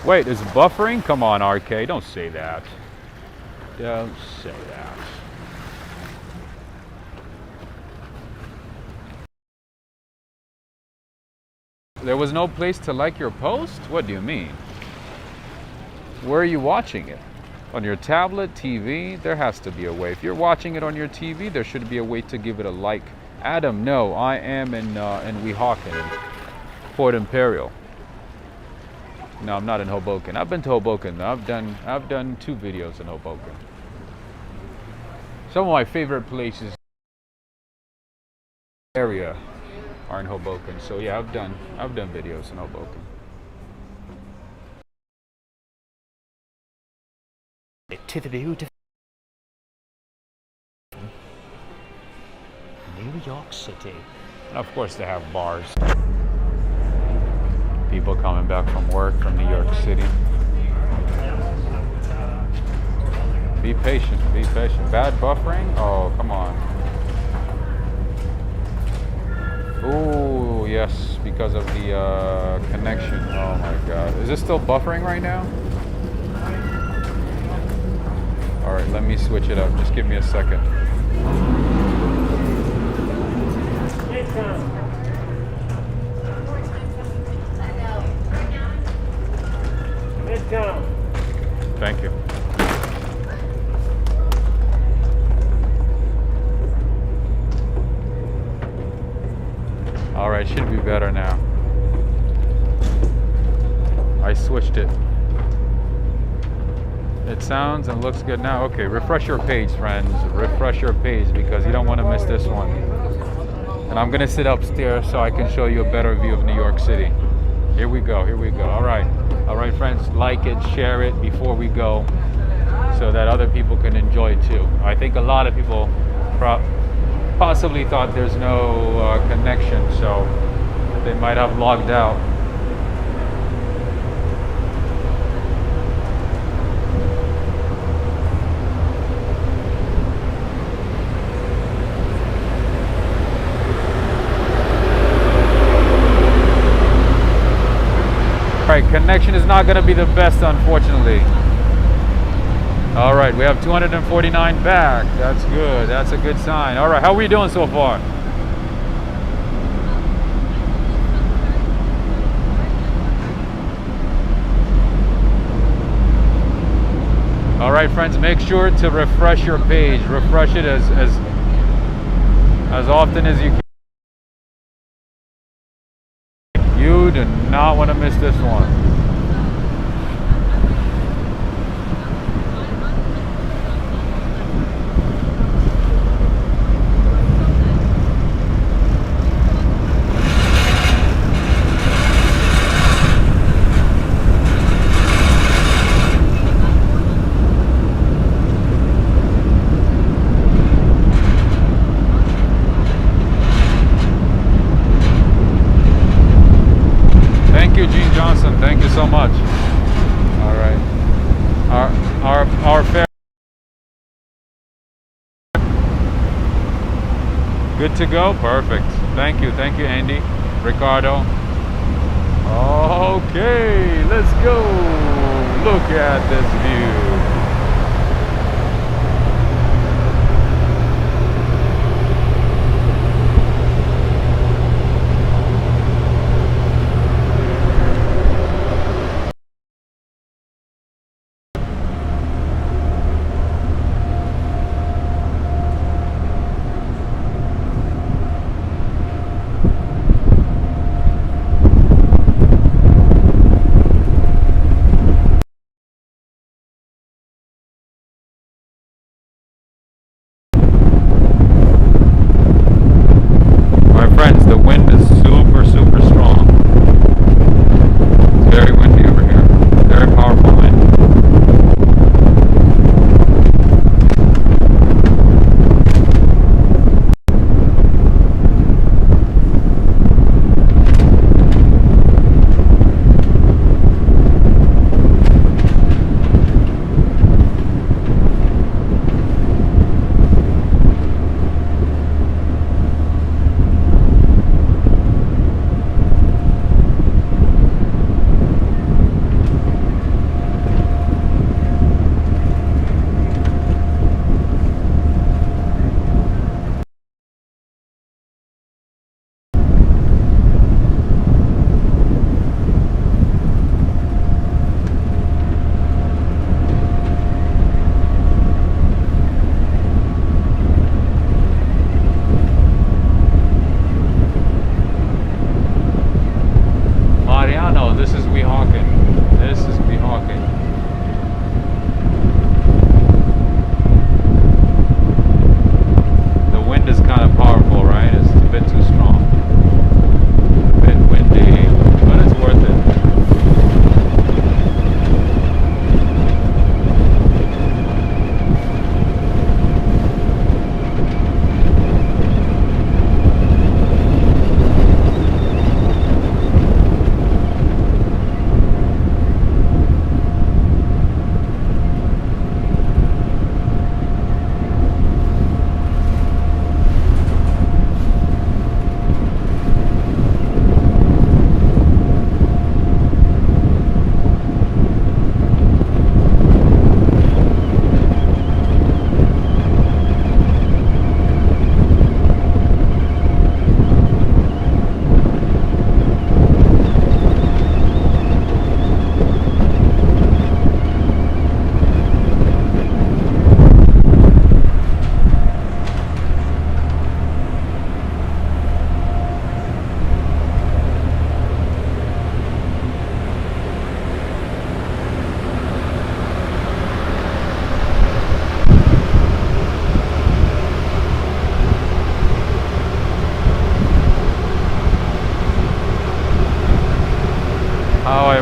Wait, is buffering? Come on, RK, don't say that. Don't say that. There was no place to like your post? What do you mean? Where are you watching it? On your tablet, TV? There has to be a way. If you're watching it on your TV, there should be a way to give it a like. Adam, no, I am in Weehawken, Port Imperial. No, I'm not in Hoboken. I've been to Hoboken. I've done 2 videos in Hoboken. Some of my favorite places area are in Hoboken. So yeah, I've done videos in Hoboken. To the beautiful New York City. And of course they have bars. People coming back from work from New York City. People patient. Be patient. Bad buffering? Oh, come on. Oh, yes, because of the connection. Oh my God. Is this still buffering right now? All right, let me switch it up. Just give me a second. Thank you. All right, should be better now. I switched it. It sounds and looks good now. Okay, refresh your page, friends. Refresh your page because you don't want to miss this one. And I'm gonna sit upstairs so I can show you a better view of New York City. Here we go, here we go. All right, friends, like it, share it before we go so that other people can enjoy it too. I think a lot of people possibly thought there's no connection, so they might have logged out. Alright, connection is not going to be the best, unfortunately. Alright, we have 249 back. That's good. That's a good sign. Alright, how are we doing so far? Alright, friends, make sure to refresh your page. Refresh it as often as you can. You do not want to miss this one. Thank you so much. All right. Our Ferry. Good to go? Perfect. Thank you, Andy. Ricardo. Okay, let's go. Look at this view.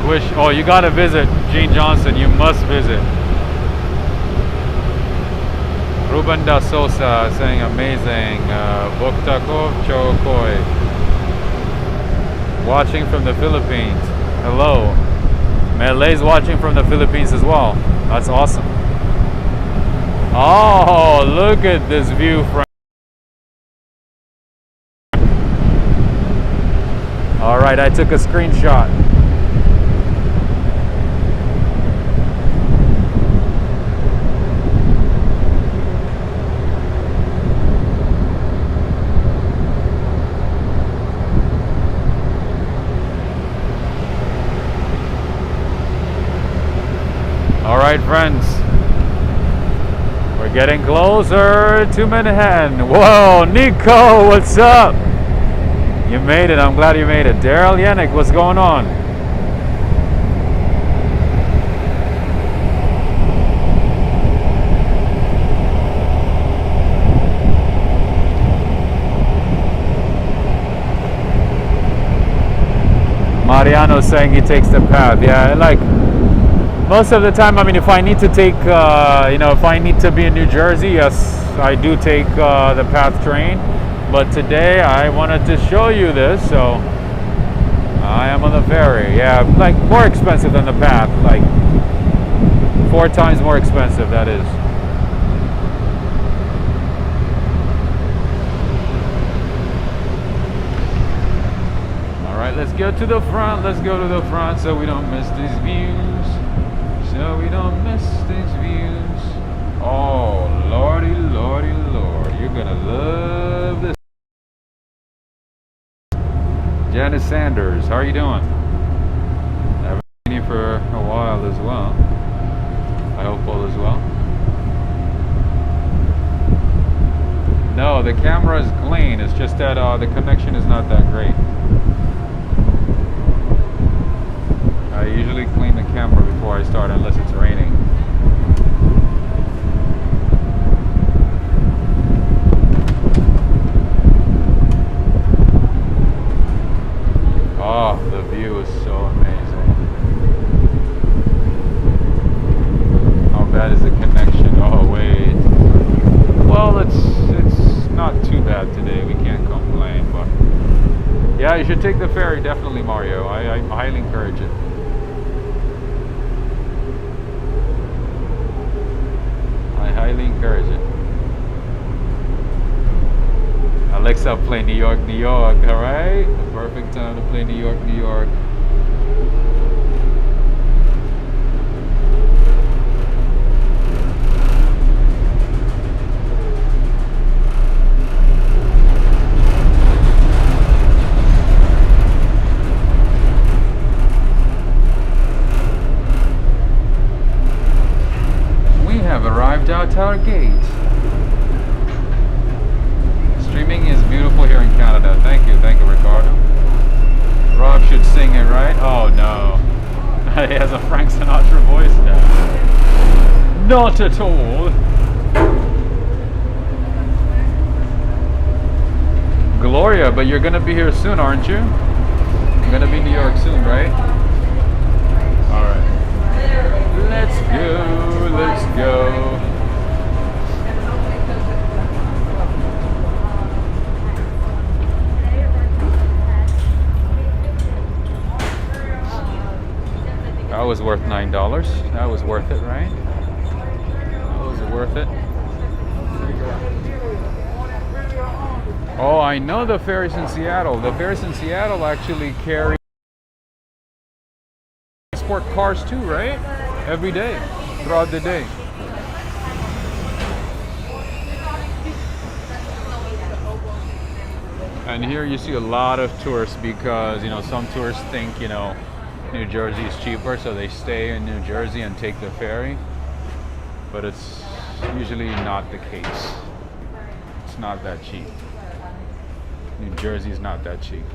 Wish. Oh, you gotta visit Gene Johnson. You must visit. Ruben da Sosa saying amazing. Boktakov Chokoi. Watching from the Philippines. Hello. Malay's watching from the Philippines as well. That's awesome. Oh, look at this view from. All right, I took a screenshot. All right, friends. We're getting closer to Manhattan. Whoa, Nico, what's up? You made it. I'm glad you made it. Daryl Yannick, what's going on? Mariano's saying he takes the path. Yeah, like most of the time, I mean, if I need to take, if I need to be in New Jersey, yes, I do take the PATH train. But today, I wanted to show you this, so I am on the ferry. Yeah, like more expensive than the PATH, like 4 times more expensive, that is. All right, let's go to the front. Let's go to the front so we don't miss these views. So we don't miss these views. Oh, lordy, lordy, lord. You're gonna love this. Janice Sanders, how are you doing? I haven't seen you for a while as well. I hope all is well. No, the camera is clean. It's just that the connection is not that great. I usually clean the camera before I start unless it's raining. Oh, the view is so amazing. How bad is the connection? Oh, wait. Well, it's not too bad today. We can't complain, but yeah, you should take the ferry, definitely, Mario. I highly encourage it. I highly encourage it. Alexa, play New York, New York, alright? The perfect time to play New York, New York. We have arrived at our gate. Streaming is beautiful here in Canada. Thank you, Ricardo. Rob should sing it, right? Oh no. He has a Frank Sinatra voice now. Not at all. Gloria, but you're gonna be here soon, aren't you? You're gonna be in New York soon, right? Alright. Let's go, let's go. That was worth $9. That was worth it, right? That was worth it. Oh, I know the ferries in Seattle. The ferries in Seattle actually carry transport cars too, right? Every day, throughout the day. And here you see a lot of tourists because, some tourists think, New Jersey is cheaper, so they stay in New Jersey and take the ferry. But it's usually not the case. It's not that cheap. New Jersey is not that cheap.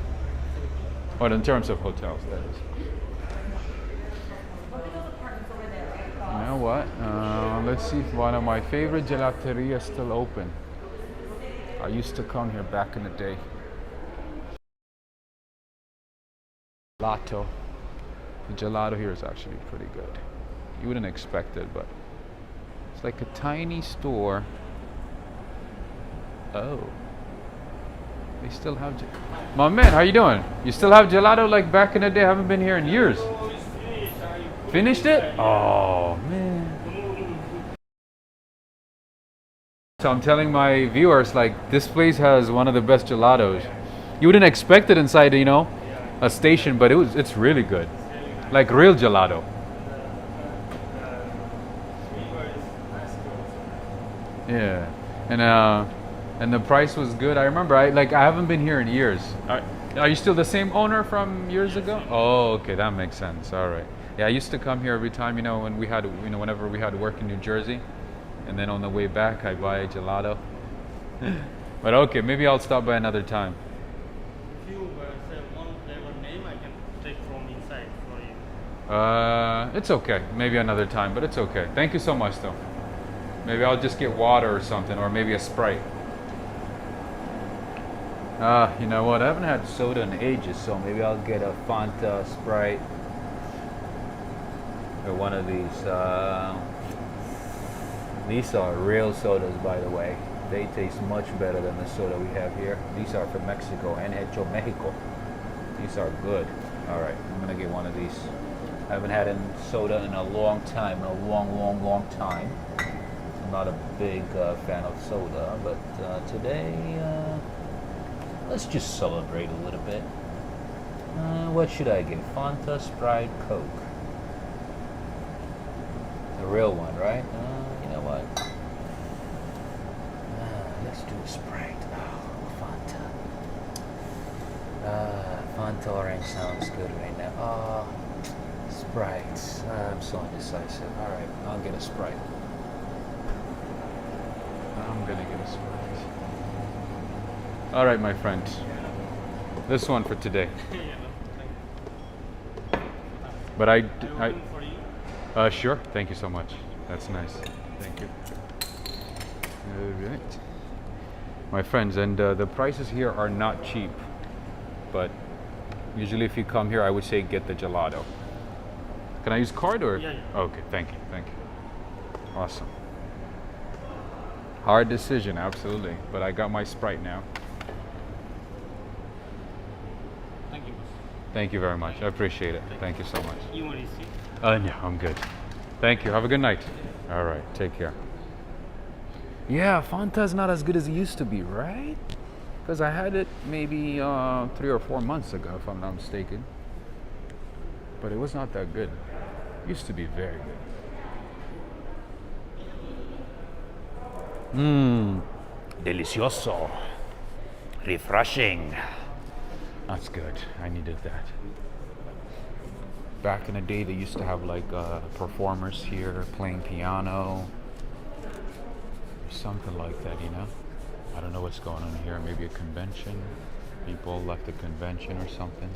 But in terms of hotels, that is. You know what? Let's see if one of my favorite gelaterias is still open. I used to come here back in the day. Gelato. The gelato here is actually pretty good. You wouldn't expect it, but it's like a tiny store. Oh. They still have my man, how you doing? You still have gelato like back in the day? I haven't been here in years. Finished it? Oh man. So I'm telling my viewers, like, this place has one of the best gelatos. You wouldn't expect it inside, you know, a station, but it's really good. Like real gelato. Yeah. And the price was good. I remember I haven't been here in years. Are you still the same owner from years ago? Oh, okay, that makes sense. All right. Yeah, I used to come here every time, you know, when we had, you know, whenever we had to work in New Jersey. And then on the way back, I buy a gelato. But okay, maybe I'll stop by another time. If you say one flavor name, I can take from inside for you. It's okay. Maybe another time, but it's okay. Thank you so much, though. Maybe I'll just get water or something, or maybe a Sprite. You know what? I haven't had soda in ages, so maybe I'll get a Fanta, Sprite, or one of these. These are real sodas, by the way. They taste much better than the soda we have here. These are from Mexico, and Hecho Mexico. These are good. All right, I'm gonna get one of these. I haven't had a soda in a long time, long time. I'm not a big fan of soda, but today, let's just celebrate a little bit. What should I get? Fanta, Sprite, Coke. The real one, right? You know what? Let's do a Sprite. Oh, Fanta. Fanta orange sounds good right now. Sprite. I'm so indecisive. All right, I'll get a Sprite. I'm gonna get a Sprite. All right, my friend. This one for today. But sure. Thank you so much. That's nice. Thank you. All right. My friends, and the prices here are not cheap. But usually if you come here, I would say get the gelato. Can I use card or? Yeah. Okay, thank you. Awesome. Hard decision, absolutely. But I got my Sprite now. Thank you. Thank you very much. I appreciate it. Thank you so much. You want to see? Yeah, I'm good. Thank you. Have a good night. All right, take care. Yeah, Fanta's not as good as it used to be, right? Because I had it maybe 3 or 4 months ago, if I'm not mistaken. But it was not that good. It used to be very good. Delicioso. Refreshing. That's good. I needed that. Back in the day, they used to have like performers here playing piano. Something like that, you know? I don't know what's going on here. Maybe a convention. People left a convention or something.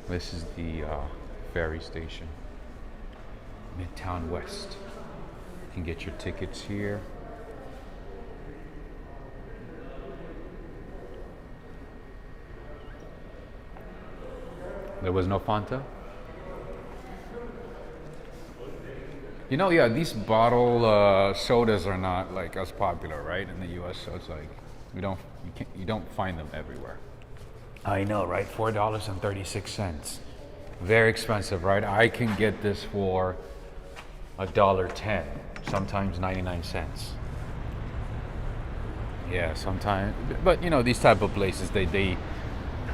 This is the Ferry station. Midtown West. You can get your tickets here. There was no Fanta? You know, yeah, these bottle sodas are not like as popular, right, in the U.S. So it's like you don't find them everywhere. I know, right? $4.36. Very expensive, right? I can get this for $1.10, sometimes 99 cents. Yeah, sometimes, but you know, these type of places, they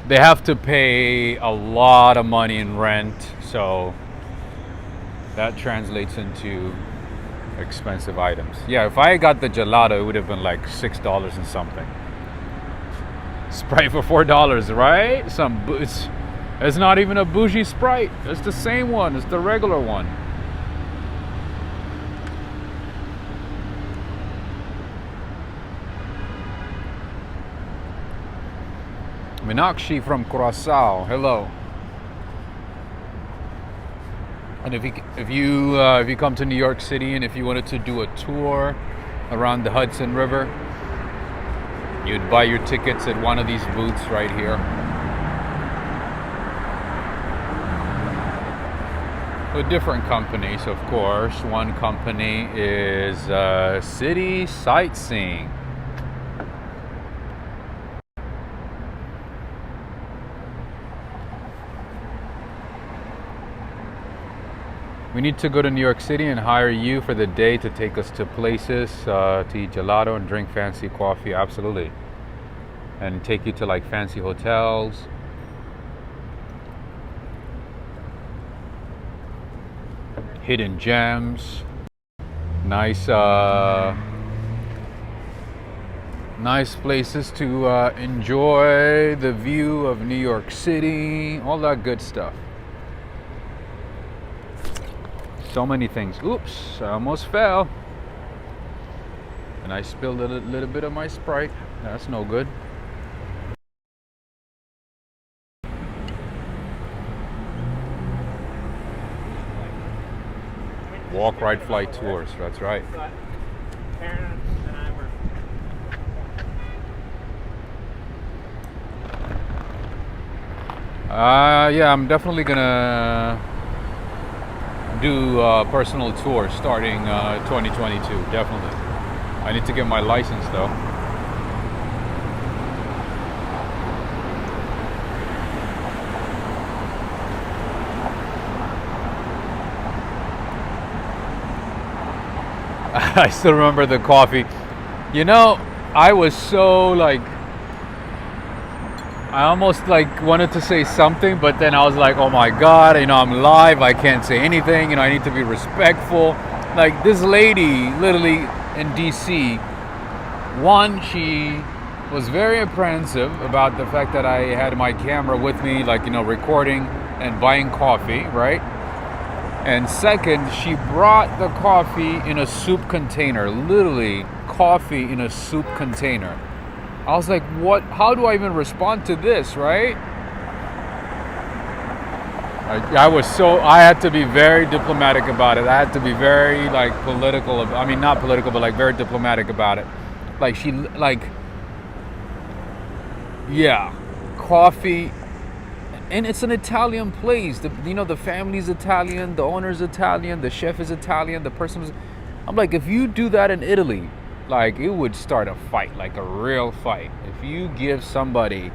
have to pay a lot of money in rent, so that translates into expensive items. Yeah, if I got the gelato, it would have been like $6 and something. Sprite for $4, right? It's not even a bougie Sprite. It's the same one. It's the regular one. Minakshi from Curaçao. Hello. And if you come to New York City and if you wanted to do a tour around the Hudson River, you'd buy your tickets at one of these booths right here. with different companies, of course. One company is City Sightseeing. We need to go to New York City and hire you for the day to take us to places, to eat gelato and drink fancy coffee. Absolutely. And take you to like fancy hotels. Hidden gems. Nice nice places to enjoy the view of New York City. All that good stuff. So many things. Oops, I almost fell. And I spilled a little bit of my Sprite. That's no good. Walk, ride, fly tours. That's right. Yeah, I'm definitely gonna do personal tours starting 2022. Definitely. I need to get my license though. I still remember the coffee. You know, I was so like, I almost like wanted to say something, but then I was like, oh my God, you know, I'm live, I can't say anything, you know, I need to be respectful. Like this lady, literally in DC, one, she was very apprehensive about the fact that I had my camera with me, like, you know, recording and buying coffee, right? And second, she brought the coffee in a soup container, literally coffee in a soup container. I was like, what? How do I even respond to this, right? I had to be very diplomatic about it. I had to be very like political. I mean, not political, but like very diplomatic about it. Like yeah, coffee. And it's an Italian place. The family's Italian, the owner's Italian, the chef is Italian, the person's... I'm like, if you do that in Italy, like, it would start a fight, like a real fight. If you give somebody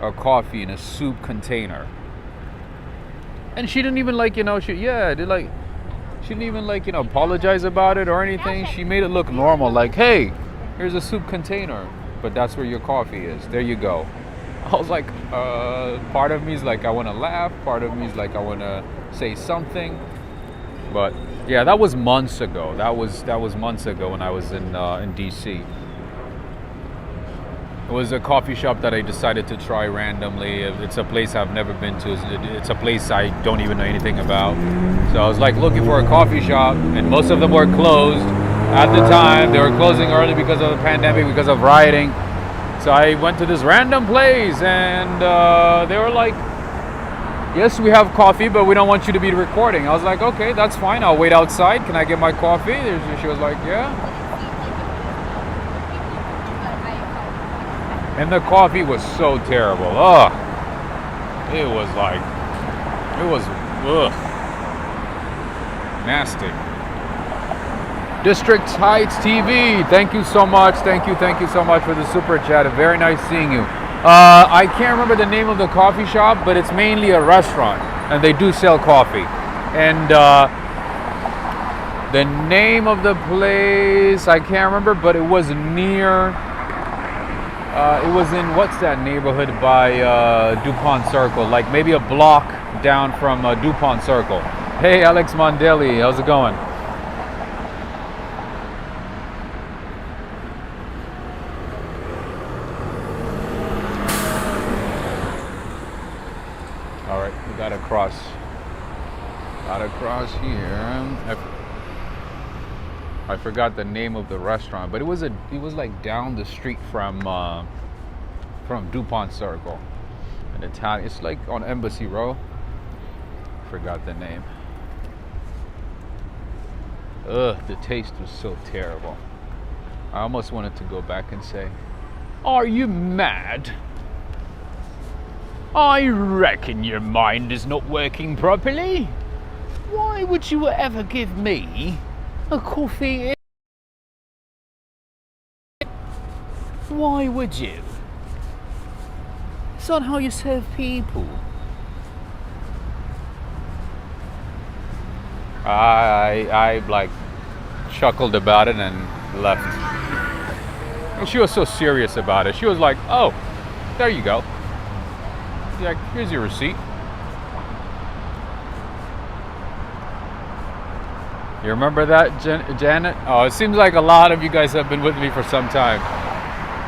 a coffee in a soup container. And she didn't even she didn't even apologize about it or anything. She made it look normal, like, hey, here's a soup container, but that's where your coffee is. There you go. I was like, part of me is like, I want to laugh. Part of me is like, I want to say something. But yeah, that was months ago. That was months ago when I was in DC. It was a coffee shop that I decided to try randomly. It's a place I've never been to. It's a place I don't even know anything about. So I was like looking for a coffee shop, and most of them were closed at the time. They were closing early because of the pandemic, because of rioting. So I went to this random place, and they were like, yes, we have coffee, but we don't want you to be recording. I was like, okay, that's fine. I'll wait outside. Can I get my coffee? She was like, yeah. And the coffee was so terrible. Ugh. It was nasty. District Heights TV, thank you so much. Thank you so much for the super chat. Very nice seeing you. I can't remember the name of the coffee shop, but it's mainly a restaurant, and they do sell coffee. And the name of the place, I can't remember, but it was near, it was in, what's that neighborhood by DuPont Circle, like maybe a block down from DuPont Circle. Hey, Alex Mondelli, how's it going? Got across here. I forgot the name of the restaurant, but it was like down the street from DuPont Circle, an Italian. It's like on Embassy Row. Forgot the name. Ugh, the taste was so terrible. I almost wanted to go back and say, "Are you mad? I reckon your mind is not working properly." Why would you ever give me a coffee? Why would you? It's not how you serve people. I like chuckled about it and left. And she was so serious about it. She was like, "Oh, there you go. Yeah, here's your receipt." You remember that, Janet? Oh, it seems like a lot of you guys have been with me for some time.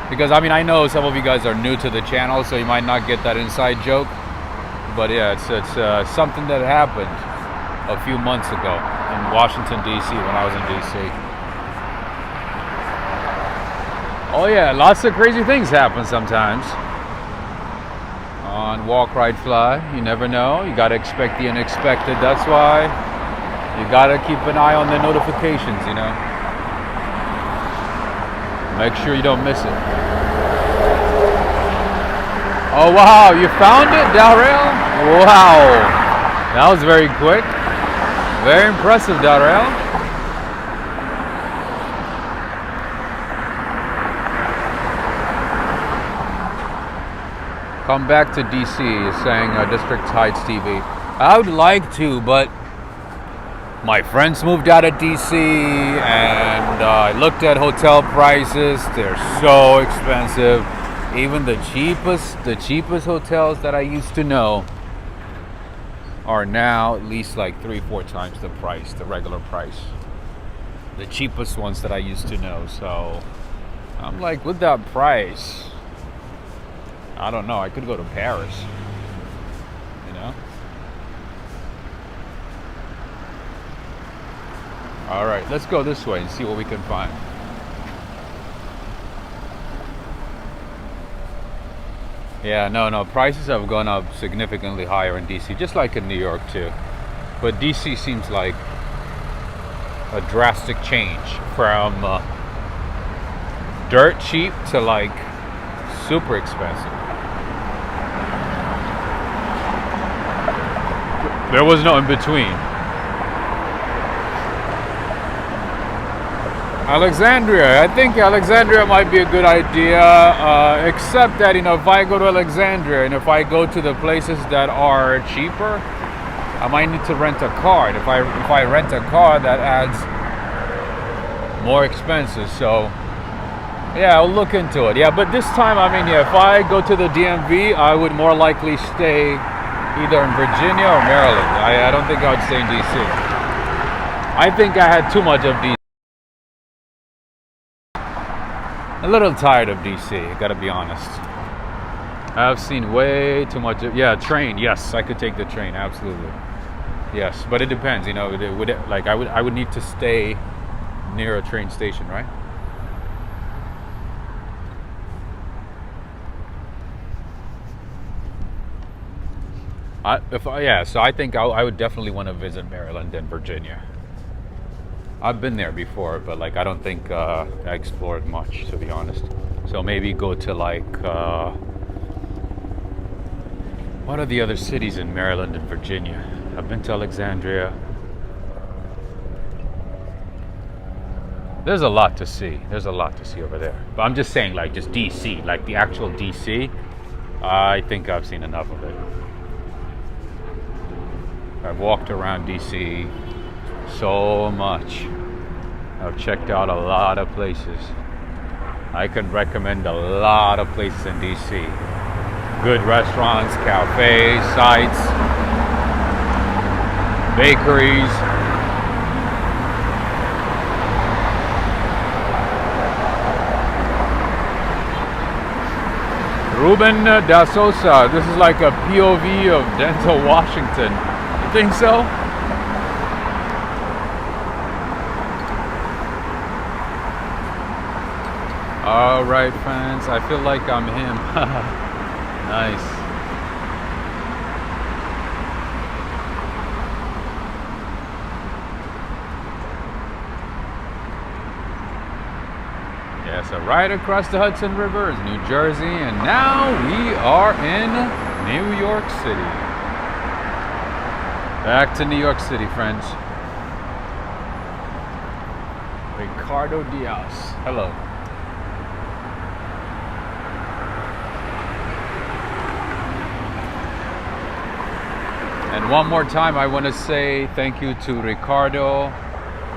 Because, I mean, I know some of you guys are new to the channel, so you might not get that inside joke. But yeah, it's something that happened a few months ago in Washington, D.C. when I was in D.C. Oh yeah, lots of crazy things happen sometimes. On Walk, Ride, Fly, you never know. You gotta expect the unexpected. That's why you gotta keep an eye on the notifications, you know. Make sure you don't miss it. Oh wow, you found it, Darrell? Wow, that was very quick. Very impressive, Darrell. Come back to DC, saying District Heights TV. I would like to, but my friends moved out of DC, and I looked at hotel prices. They're so expensive. Even the cheapest hotels that I used to know are now at least like 3-4 times the price, the regular price. The cheapest ones that I used to know. So I'm like, with that price, I don't know, I could go to Paris, you know? All right, let's go this way and see what we can find. Yeah, no, prices have gone up significantly higher in DC, just like in New York too. But DC seems like a drastic change from dirt cheap to like super expensive. There was no in between. Alexandria. I think Alexandria might be a good idea, except that, you know, if I go to Alexandria and if I go to the places that are cheaper, I might need to rent a car. And if I rent a car, that adds more expenses. So, yeah, I'll look into it. Yeah, but this time, I mean, yeah, if I go to the DMV, I would more likely stay either in Virginia or Maryland. I don't think I would stay in DC. I think I had too much of DC. A little tired of DC, gotta be honest. I've seen way too much. Yeah, train. Yes, I could take the train. Absolutely. Yes, but it depends. You know, I would need to stay near a train station, right? So I think I would definitely want to visit Maryland and Virginia. I've been there before, but like I don't think I explored much, to be honest. So maybe go to like what are the other cities in Maryland and Virginia? I've been to Alexandria. There's a lot to see. There's a lot to see over there. But I'm just saying, like, just DC, like the actual DC. I think I've seen enough of it. I've walked around DC so much. I've checked out a lot of places. I can recommend a lot of places in DC. Good restaurants, cafes, sites, bakeries. Ruben da Sosa, this is like a POV of Denzel Washington. You think so? All right, fans. I feel like I'm him. Nice. Yeah, so right across the Hudson River is New Jersey, and now we are in New York City. Back to New York City, friends. Ricardo Diaz. Hello. And one more time, I want to say thank you to Ricardo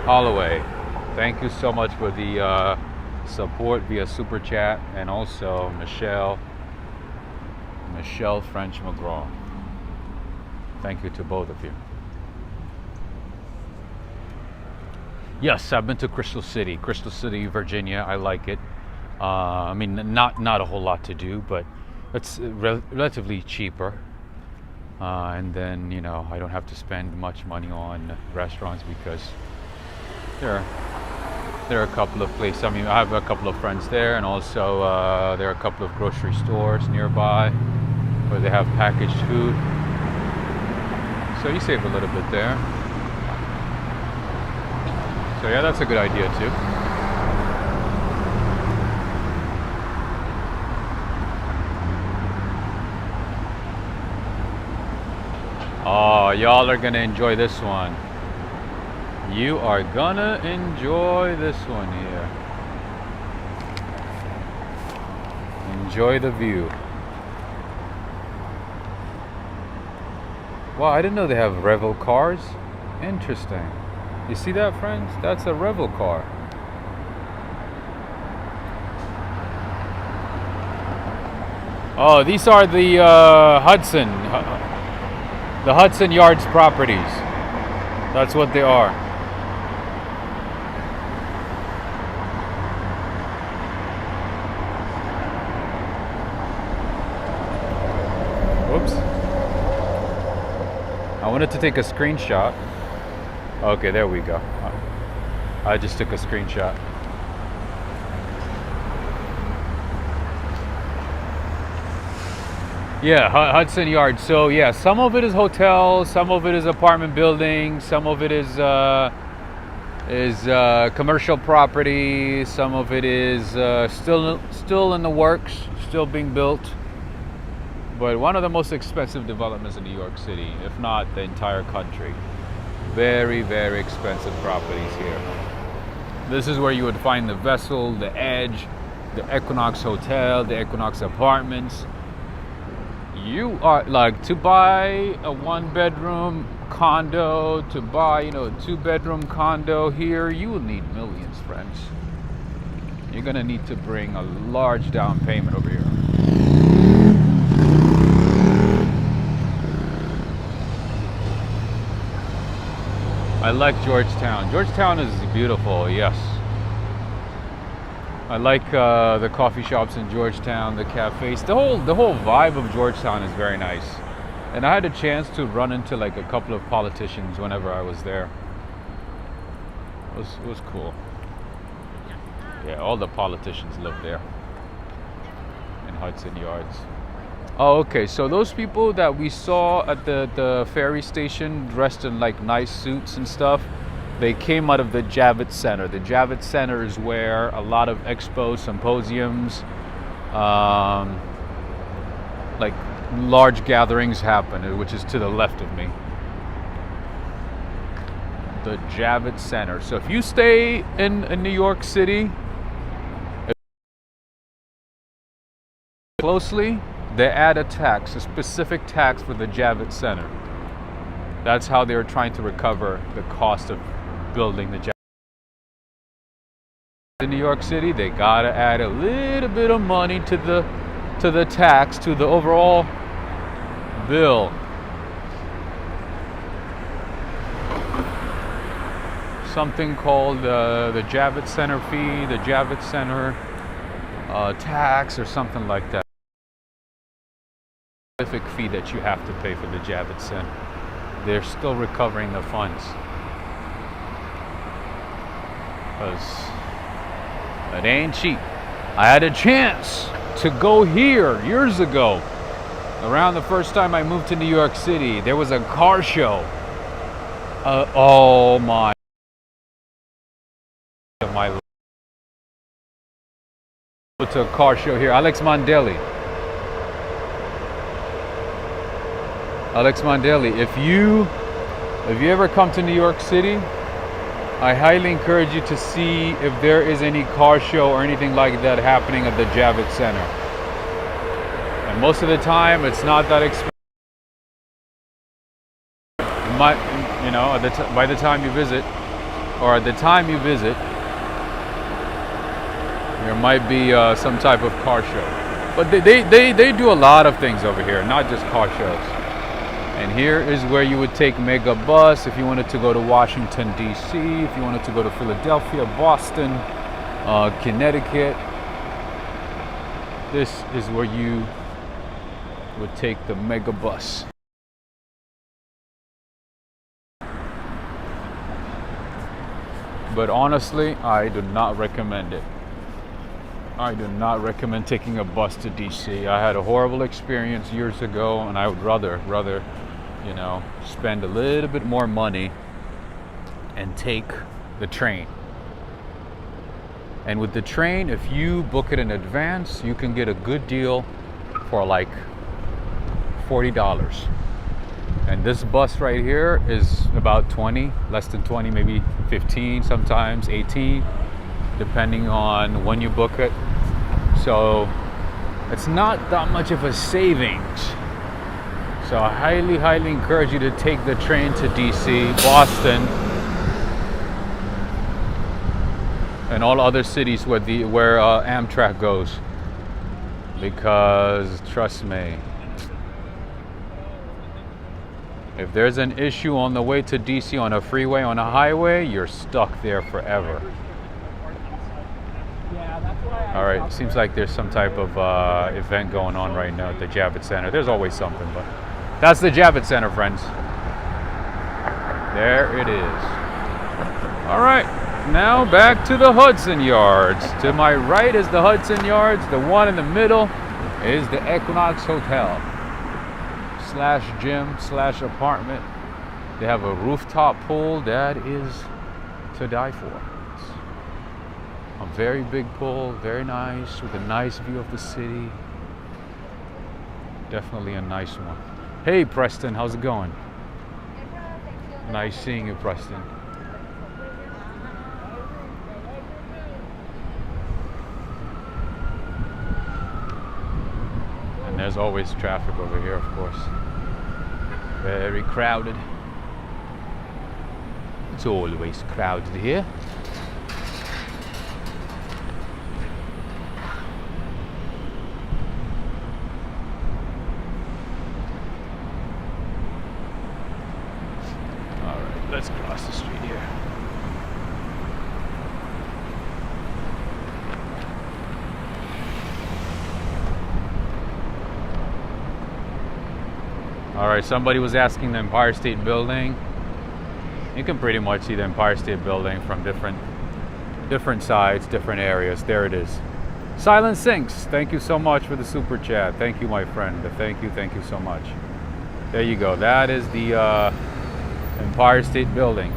Holloway. Thank you so much for the support via Super Chat, and also Michelle French McGraw. Thank you to both of you. Yes, I've been to Crystal City, Virginia. I like it. I mean, not a whole lot to do, but it's relatively cheaper. And then, you know, I don't have to spend much money on restaurants because there are a couple of places. I mean, I have a couple of friends there, and also there are a couple of grocery stores nearby where they have packaged food. So you save a little bit there. So yeah, that's a good idea too. Oh, y'all are gonna enjoy this one. You are gonna enjoy this one here. Enjoy the view. Wow, I didn't know they have Revel cars. Interesting. You see that, friends? That's a Revel car. Oh, these are the Hudson Yards properties. That's what they are. Whoops. I wanted to take a screenshot. Okay, there we go. I just took a screenshot. Yeah, Hudson Yards. So yeah, some of it is hotels, some of it is apartment buildings, some of it is commercial property, some of it is still in the works, still being built. But one of the most expensive developments in New York City, if not the entire country. Very, very expensive properties here. This is where you would find the Vessel, the Edge, the Equinox Hotel, the Equinox Apartments. You are like, to buy a 1-bedroom condo, to buy, you know, a 2-bedroom condo here, you will need millions, friends. You're gonna need to bring a large down payment over here. I like Georgetown. Georgetown is beautiful, yes. I like the coffee shops in Georgetown, the cafes. The whole vibe of Georgetown is very nice. And I had a chance to run into like a couple of politicians whenever I was there. It was cool. Yeah, all the politicians live there in Hudson Yards. Oh, okay. So those people that we saw at the ferry station dressed in like nice suits and stuff, they came out of the Javits Center. The Javits Center is where a lot of expos, symposiums, like large gatherings happen, which is to the left of me. The Javits Center. So if you stay in New York City closely, they add a tax, a specific tax for the Javits Center. That's how they're trying to recover the cost of building the Javits. In New York City, they gotta add a little bit of money to the tax, to the overall bill. Something called the Javits Center fee, the Javits Center tax, or something like that. Specific fee that you have to pay for the Javits Center. They're still recovering the funds. Because it ain't cheap. I had a chance to go here years ago. Around the first time I moved to New York City, there was a car show. Oh my life. To a car show here. Alex Mondelli, if you If you ever come to New York City, I highly encourage you to see if there is any car show or anything like that happening at the Javits Center. And most of the time, it's not that expensive. By the time you visit, or at the time you visit, there might be some type of car show. But they do a lot of things over here, not just car shows. And here is where you would take Mega Bus if you wanted to go to Washington, D.C., if you wanted to go to Philadelphia, Boston, Connecticut. This is where you would take the Mega Bus. But honestly, I do not recommend it. I do not recommend taking a bus to DC. I had a horrible experience years ago, and I would rather, spend a little bit more money and take the train. And with the train, if you book it in advance, you can get a good deal for like $40. And this bus right here is about 20, less than 20, maybe 15, sometimes 18, depending on when you book it. So it's not that much of a savings. So I highly, highly encourage you to take the train to DC, Boston, and all other cities where Amtrak goes. Because trust me, if there's an issue on the way to DC on a freeway, on a highway, you're stuck there forever. All right, seems like there's some type of event going on right now at the Javits Center. There's always something, but that's the Javits Center, friends. There it is. All right, now back to the Hudson Yards. To my right is the Hudson Yards. The one in the middle is the Equinox Hotel / gym / apartment. They have a rooftop pool that is to die for. A very big pool, very nice, with a nice view of the city. Definitely a nice one. Hey Preston, how's it going? Nice seeing you, Preston. And there's always traffic over here, of course. Very crowded. It's always crowded here. Let's cross the street here. All right, somebody was asking the Empire State Building. You can pretty much see the Empire State Building from different sides, different areas. There it is. Silent Sinks, thank you so much for the super chat. Thank you, my friend. Thank you so much. There you go. That is the Empire State Building.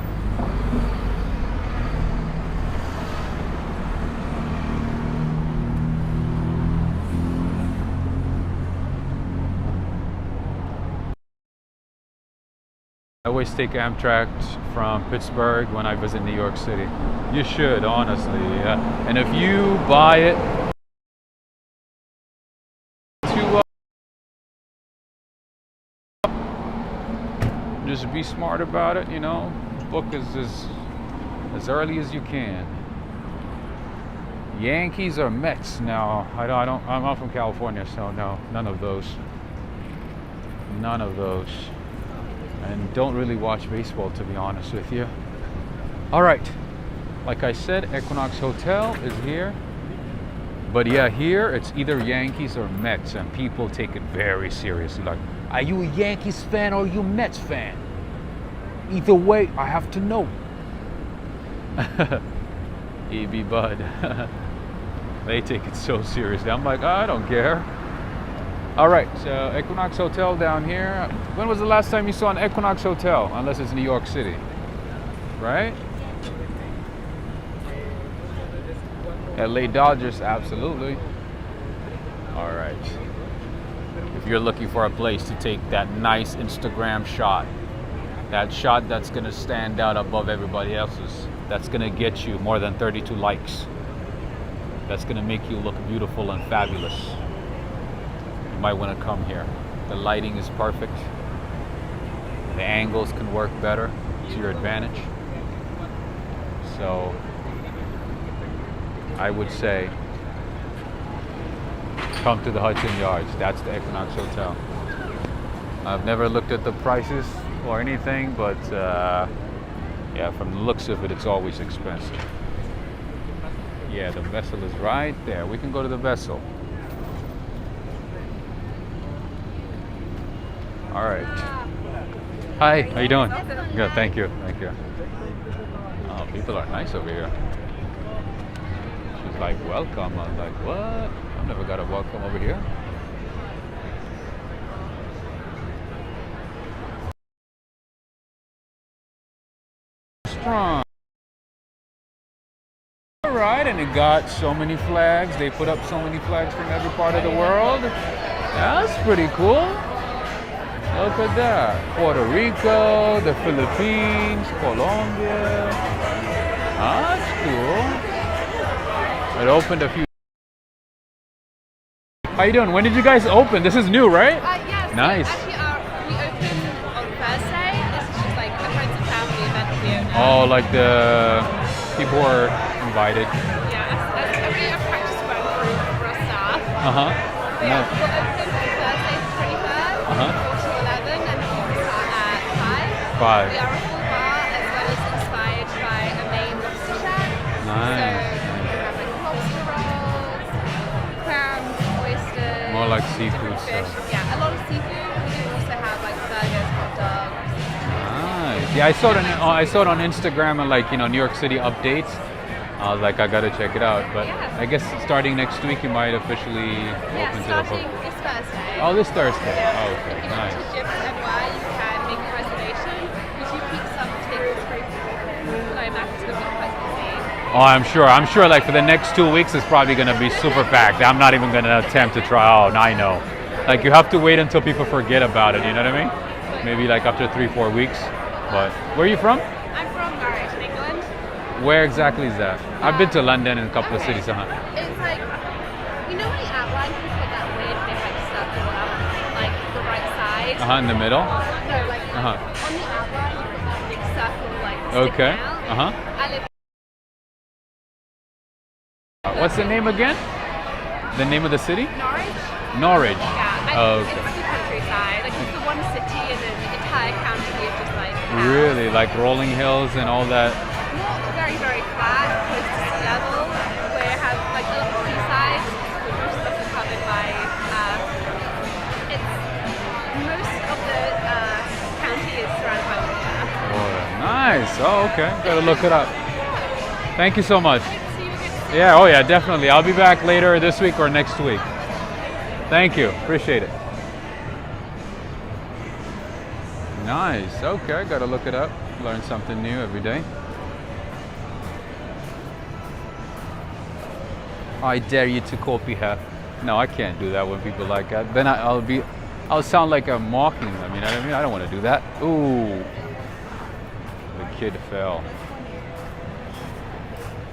I always take Amtrak from Pittsburgh when I visit New York City. You should, honestly. And if you buy it to just be smart about it, book as early as you can. Yankees or Mets? No, I'm not from California, so no, none of those. None of those. And don't really watch baseball, to be honest with you. All right, like I said, Equinox Hotel is here. But yeah, here it's either Yankees or Mets, and people take it very seriously. Like, are you a Yankees fan or are you a Mets fan? Either way, I have to know. EB Bud. They take it so seriously. I'm like, I don't care. All right, so Equinox Hotel down here. When was the last time you saw an Equinox Hotel? Unless it's New York City, right? LA Dodgers, absolutely. All right. If you're looking for a place to take that nice Instagram shot, That shot that's gonna stand out above everybody else's. That's gonna get you more than 32 likes. That's gonna make you look beautiful and fabulous. You might wanna come here. The lighting is perfect. The angles can work better to your advantage. So I would say come to the Hudson Yards. That's the Equinox Hotel. I've never looked at the prices or anything, but yeah, from the looks of it, it's always expensive. Yeah, the vessel is right there. We can go to the vessel. All right. Hi, how you doing? Good, thank you, thank you. Oh, people are nice over here. She's like, welcome. I was like, what? I've never got a welcome over here. Restaurant. All right, and it got so many flags. They put up so many flags from every part of the world. That's pretty cool. Look at that. Puerto Rico, the Philippines, Colombia. That's cool. It opened a few. How you doing? When did you guys open? This is new, right? Yeah, so nice. Actually, we opened on Thursday. This is just like a friends and family event with the owner. Oh, like the people were invited. Yeah, that's every practice run for our staff. Uh-huh. But yeah, we're open on Thursday the 23rd, 4 to 11, and then we start at 5. 5. We are a full bar as well as inspired by a main lobster shack. Nice. So we have like lobster rolls, clams, oysters. More like seafood fish. stuff. Yeah, a lot of seafood. We do also have like burgers, hot dogs. Nice. Yeah, I saw it on Instagram and like, New York City updates. I was like, I gotta check it out. But Yeah. I guess starting next week, you might officially Yeah, open to the starting public. this Thursday. Oh, this Thursday. Yeah. Oh, okay, If you go nice. to Javits Center, you can make a reservation. We do keep some tables free for no matter to the week busy. Oh, I'm sure like for the next 2 weeks, it's probably gonna be super packed. I'm not even gonna attempt to try. Oh, I know. Like you have to wait until people forget about it. You know what I mean? Maybe like after 3-4 weeks. But where are you from? I'm from Norwich, in England. Where exactly is that? I've been to London and a couple of cities. It's like, you know when the outline can put that weird big like circle up, like the right side? In the middle. No, like on the outline you put that big circle like sticking Okay. out. I live What's the name again? The name of the city? Norwich. Norwich. Yeah, Oh, it's okay. the countryside. Like it's the one city and then the entire county is just like house. Really, like rolling hills and all that. Not very, very flat, close to sea level, where you have like little seasides, but most of it's covered by it's most of the county is surrounded by water. Oh, nice. Oh, okay. Gotta look it up. Thank you so much. Great to see you, good to see you. Yeah, oh yeah, definitely. I'll be back later this week or next week. Thank you. Appreciate it. Nice. Okay, gotta look it up. Learn something new every day. I dare you to copy her. No, I can't do that when people like that. Then I'll sound like I'm mocking them. You know what I mean? I don't want to do that. Ooh, the kid fell.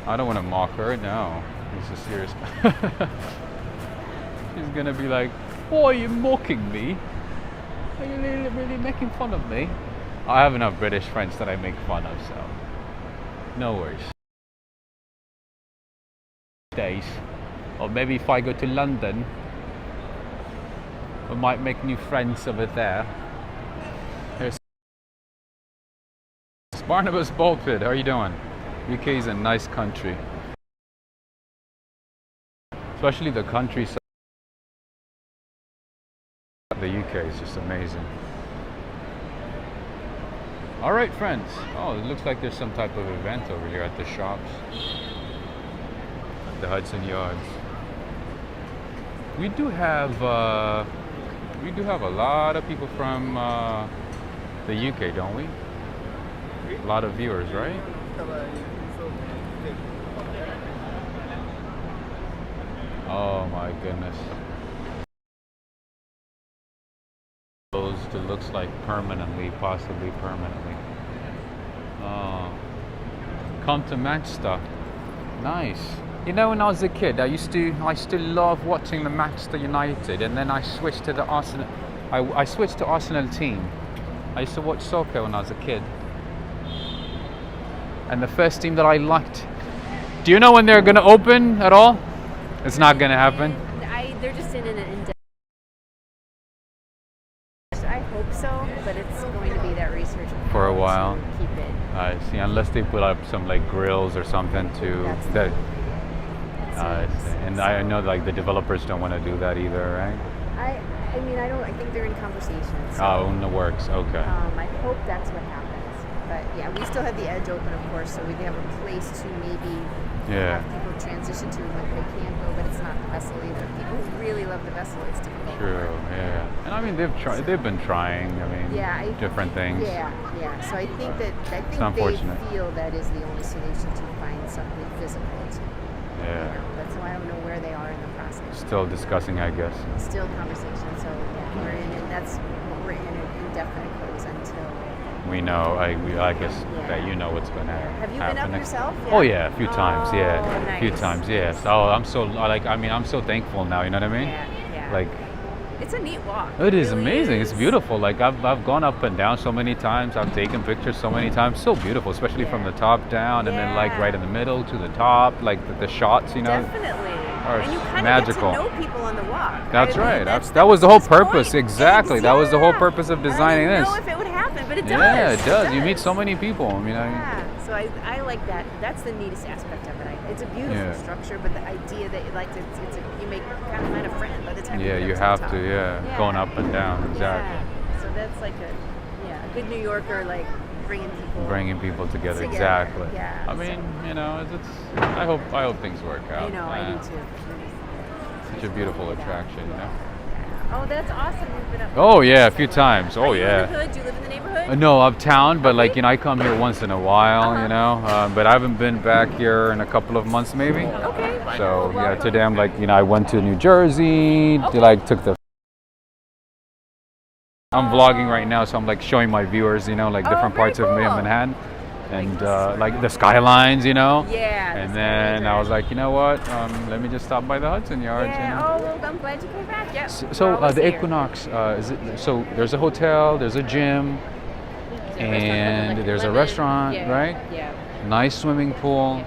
I don't want to mock her. No, this is serious. She's gonna be like, "Oh, are you mocking me? Are you really making fun of me?" I have enough British friends that I make fun of, so no worries. Days, or maybe if I go to London, I might make new friends over there. Here's Barnabas Boltford. How are you doing? UK is a nice country, especially the countryside. The UK is just amazing. All right, friends. Oh, it looks like there's some type of event over here at the shops. The Hudson Yards. We do have a lot of people from the UK, don't we? A lot of viewers, right? Oh my goodness. To look looks like permanently, possibly permanently. Oh, come to Manchester. Nice. You know, when I was a kid, I used to love watching the Manchester United, and then I switched to the Arsenal. I switched to Arsenal team. I used to watch soccer when I was a kid, and the first team that I liked. Do you know when they're gonna open at all? It's not gonna happen. They're just in I hope so, but it's going to be that research For a while. to keep it. I see. Unless they put up some like grills or something to that. And I know like the developers don't want to do that either, right? I mean, I think they're in conversations. So, Oh, in the works. Okay. I hope that's what happens. But yeah, we still have the edge open, of course, so we can have a place to maybe have people transition to when they can't go, but it's not the vessel either. People who really love the vessel, it's difficult. True. Yeah. And I mean, they've been trying. I mean, different things. Yeah. So I think they feel that is the only solution to find something physical. Yeah. But so I don't know where they are in the process. Still discussing, I guess. Still conversation. So yeah, we're in, and that's what we're in an indefinite close until. We know. I guess that you know what's going to happen. Have you been up yourself? Yeah. Oh yeah, a few times. Yeah, nice. A few times. Yes. Oh, I'm so I'm so thankful now. You know what I mean? Yeah. Like. It's a neat walk. It is amazing. It's beautiful. Like I've gone up and down so many times. I've taken pictures so many times. So beautiful, especially from the top down, and then like right in the middle to the top, like the shots. You know. Definitely. And you kind magical. of get to know people on the walk. That's right. That was the whole purpose. Point. Exactly. That was the whole purpose of designing I this. don't know if it would happen, but it does. Yeah, it does. You meet so many people. I mean, So I like that. That's the neatest aspect of it. It's a beautiful structure, but the idea that you make kind of find a friend by the time. Yeah, you have to. Going up and down. Exactly. Yeah. So that's like a good New Yorker, like bringing people together. Exactly. Yeah. I mean, I hope things work out. I know. I do too. Such a beautiful attraction, you know. Oh, that's awesome. You've been up. Oh yeah, a few times. Oh Are you yeah. in the hood? Do you live in the neighborhood? No, uptown, but like I come here once in a while, you know. But I haven't been back here in a couple of months, maybe. Okay. So yeah, today I'm like, I went to New Jersey. Took the. I'm vlogging right now, so I'm like showing my viewers, like different parts of Manhattan. And like the skylines, Yeah. And then I was like, you know what? Let me just stop by the Hudson Yards. Yeah. Oh, well, I'm glad you came back. Yeah. So the Equinox, so there's a hotel, there's a gym, and there's a restaurant, right? Yeah. Nice swimming pool.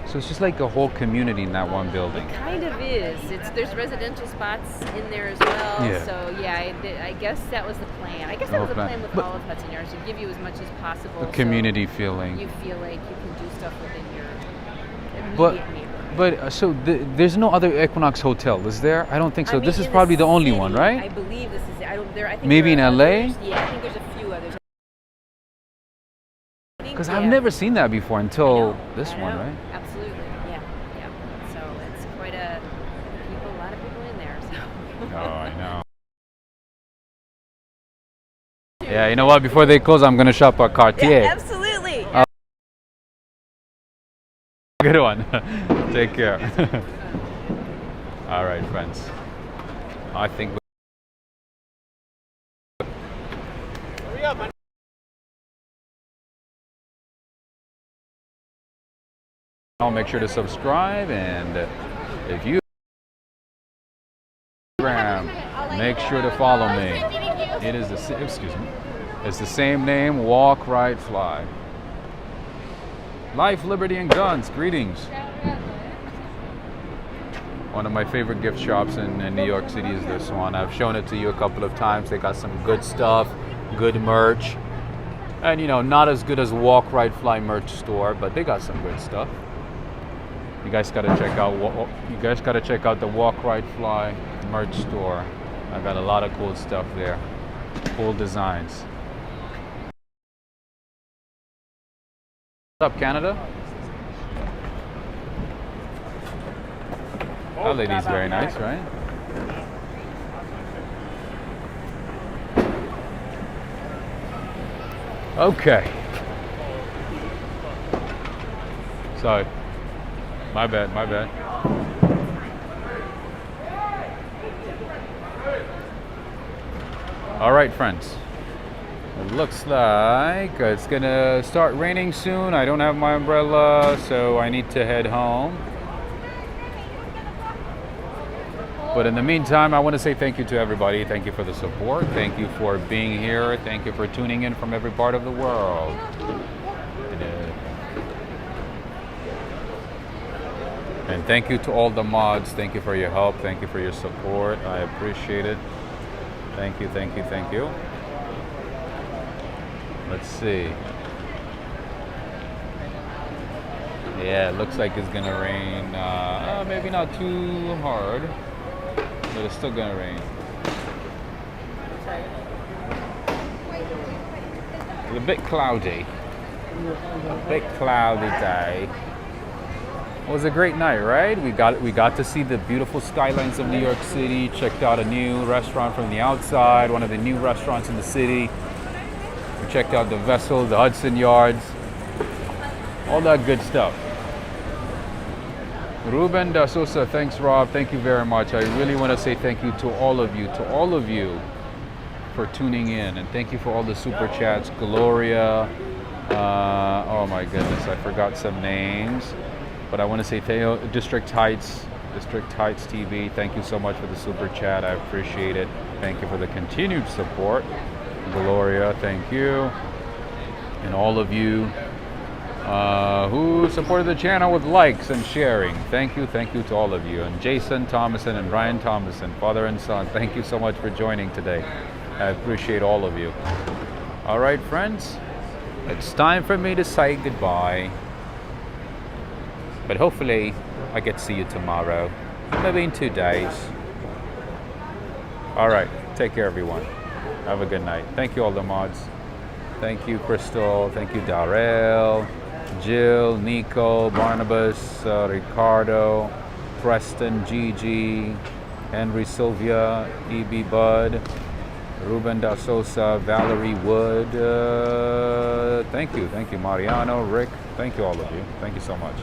So it's just like a whole community in that one building. It kind of is. There's residential spots in there as well. Yeah. So yeah, I guess that was the plan. I guess that was the plan with all of Hudson Yards, to give you as much as possible. A community feeling. You feel like you can do stuff within your immediate neighborhood. But so there's no other Equinox hotel, is there? I don't think so. This is probably the only one, right? I believe this is. I think maybe in LA. Yeah, I think there's a few others. Because I've never seen that before until this one, right? Absolutely, yeah. So it's quite a lot of people in there. So. Oh, I know. Yeah, you know what? Before they close, I'm gonna shop at Cartier. Yeah, absolutely. Good one. Take care. All right, friends. I think. Hurry up, man. I'll make sure to subscribe, and if you make sure to follow me. It is it's the same name. Walk, ride, fly. Life, liberty, and guns. Greetings. One of my favorite gift shops in New York City is this one. I've shown it to you a couple of times. They got some good stuff, good merch, and not as good as Walk, Ride, Fly merch store, but they got some good stuff. You guys gotta check out the Walk, Ride, Fly merch store. I got a lot of cool stuff there, cool designs. What's up, Canada? That lady's very nice, right? Okay. Sorry. My bad. All right, friends. It looks like it's gonna start raining soon. I don't have my umbrella, so I need to head home. But in the meantime, I want to say thank you to everybody. Thank you for the support. Thank you for being here. Thank you for tuning in from every part of the world. And thank you to all the mods. Thank you for your help. Thank you for your support. I appreciate it. Thank you, thank you, thank you. Let's see. Yeah, it looks like it's gonna rain. Maybe not too hard, but it's still gonna rain. It's a bit cloudy. A bit cloudy day. It was a great night, right? We got to see the beautiful skylines of New York City. Checked out a new restaurant from the outside, one of the new restaurants in the city. We checked out the vessel, the Hudson Yards, all that good stuff. Ruben da Sosa, thanks Rob, thank you very much. I really want to say thank you to all of you for tuning in, and thank you for all the super chats. Gloria, oh my goodness, I forgot some names, but I want to say District Heights TV, thank you so much for the super chat. I appreciate it. Thank you for the continued support. Gloria, thank you. And all of you who supported the channel with likes and sharing. Thank you to all of you. And Jason Thomason and Ryan Thomason, father and son, thank you so much for joining today. I appreciate all of you. All right, friends, it's time for me to say goodbye. But hopefully I get to see you tomorrow, maybe in 2 days. All right, take care, everyone. Have a good night. Thank you, all the mods. Thank you, Crystal. Thank you, Darrell, Jill, Nico, Barnabas, Ricardo, Preston, Gigi, Henry, Sylvia, E.B. Bud, Ruben da Sosa, Valerie Wood. Thank you, Mariano, Rick. Thank you, all of you. Thank you so much.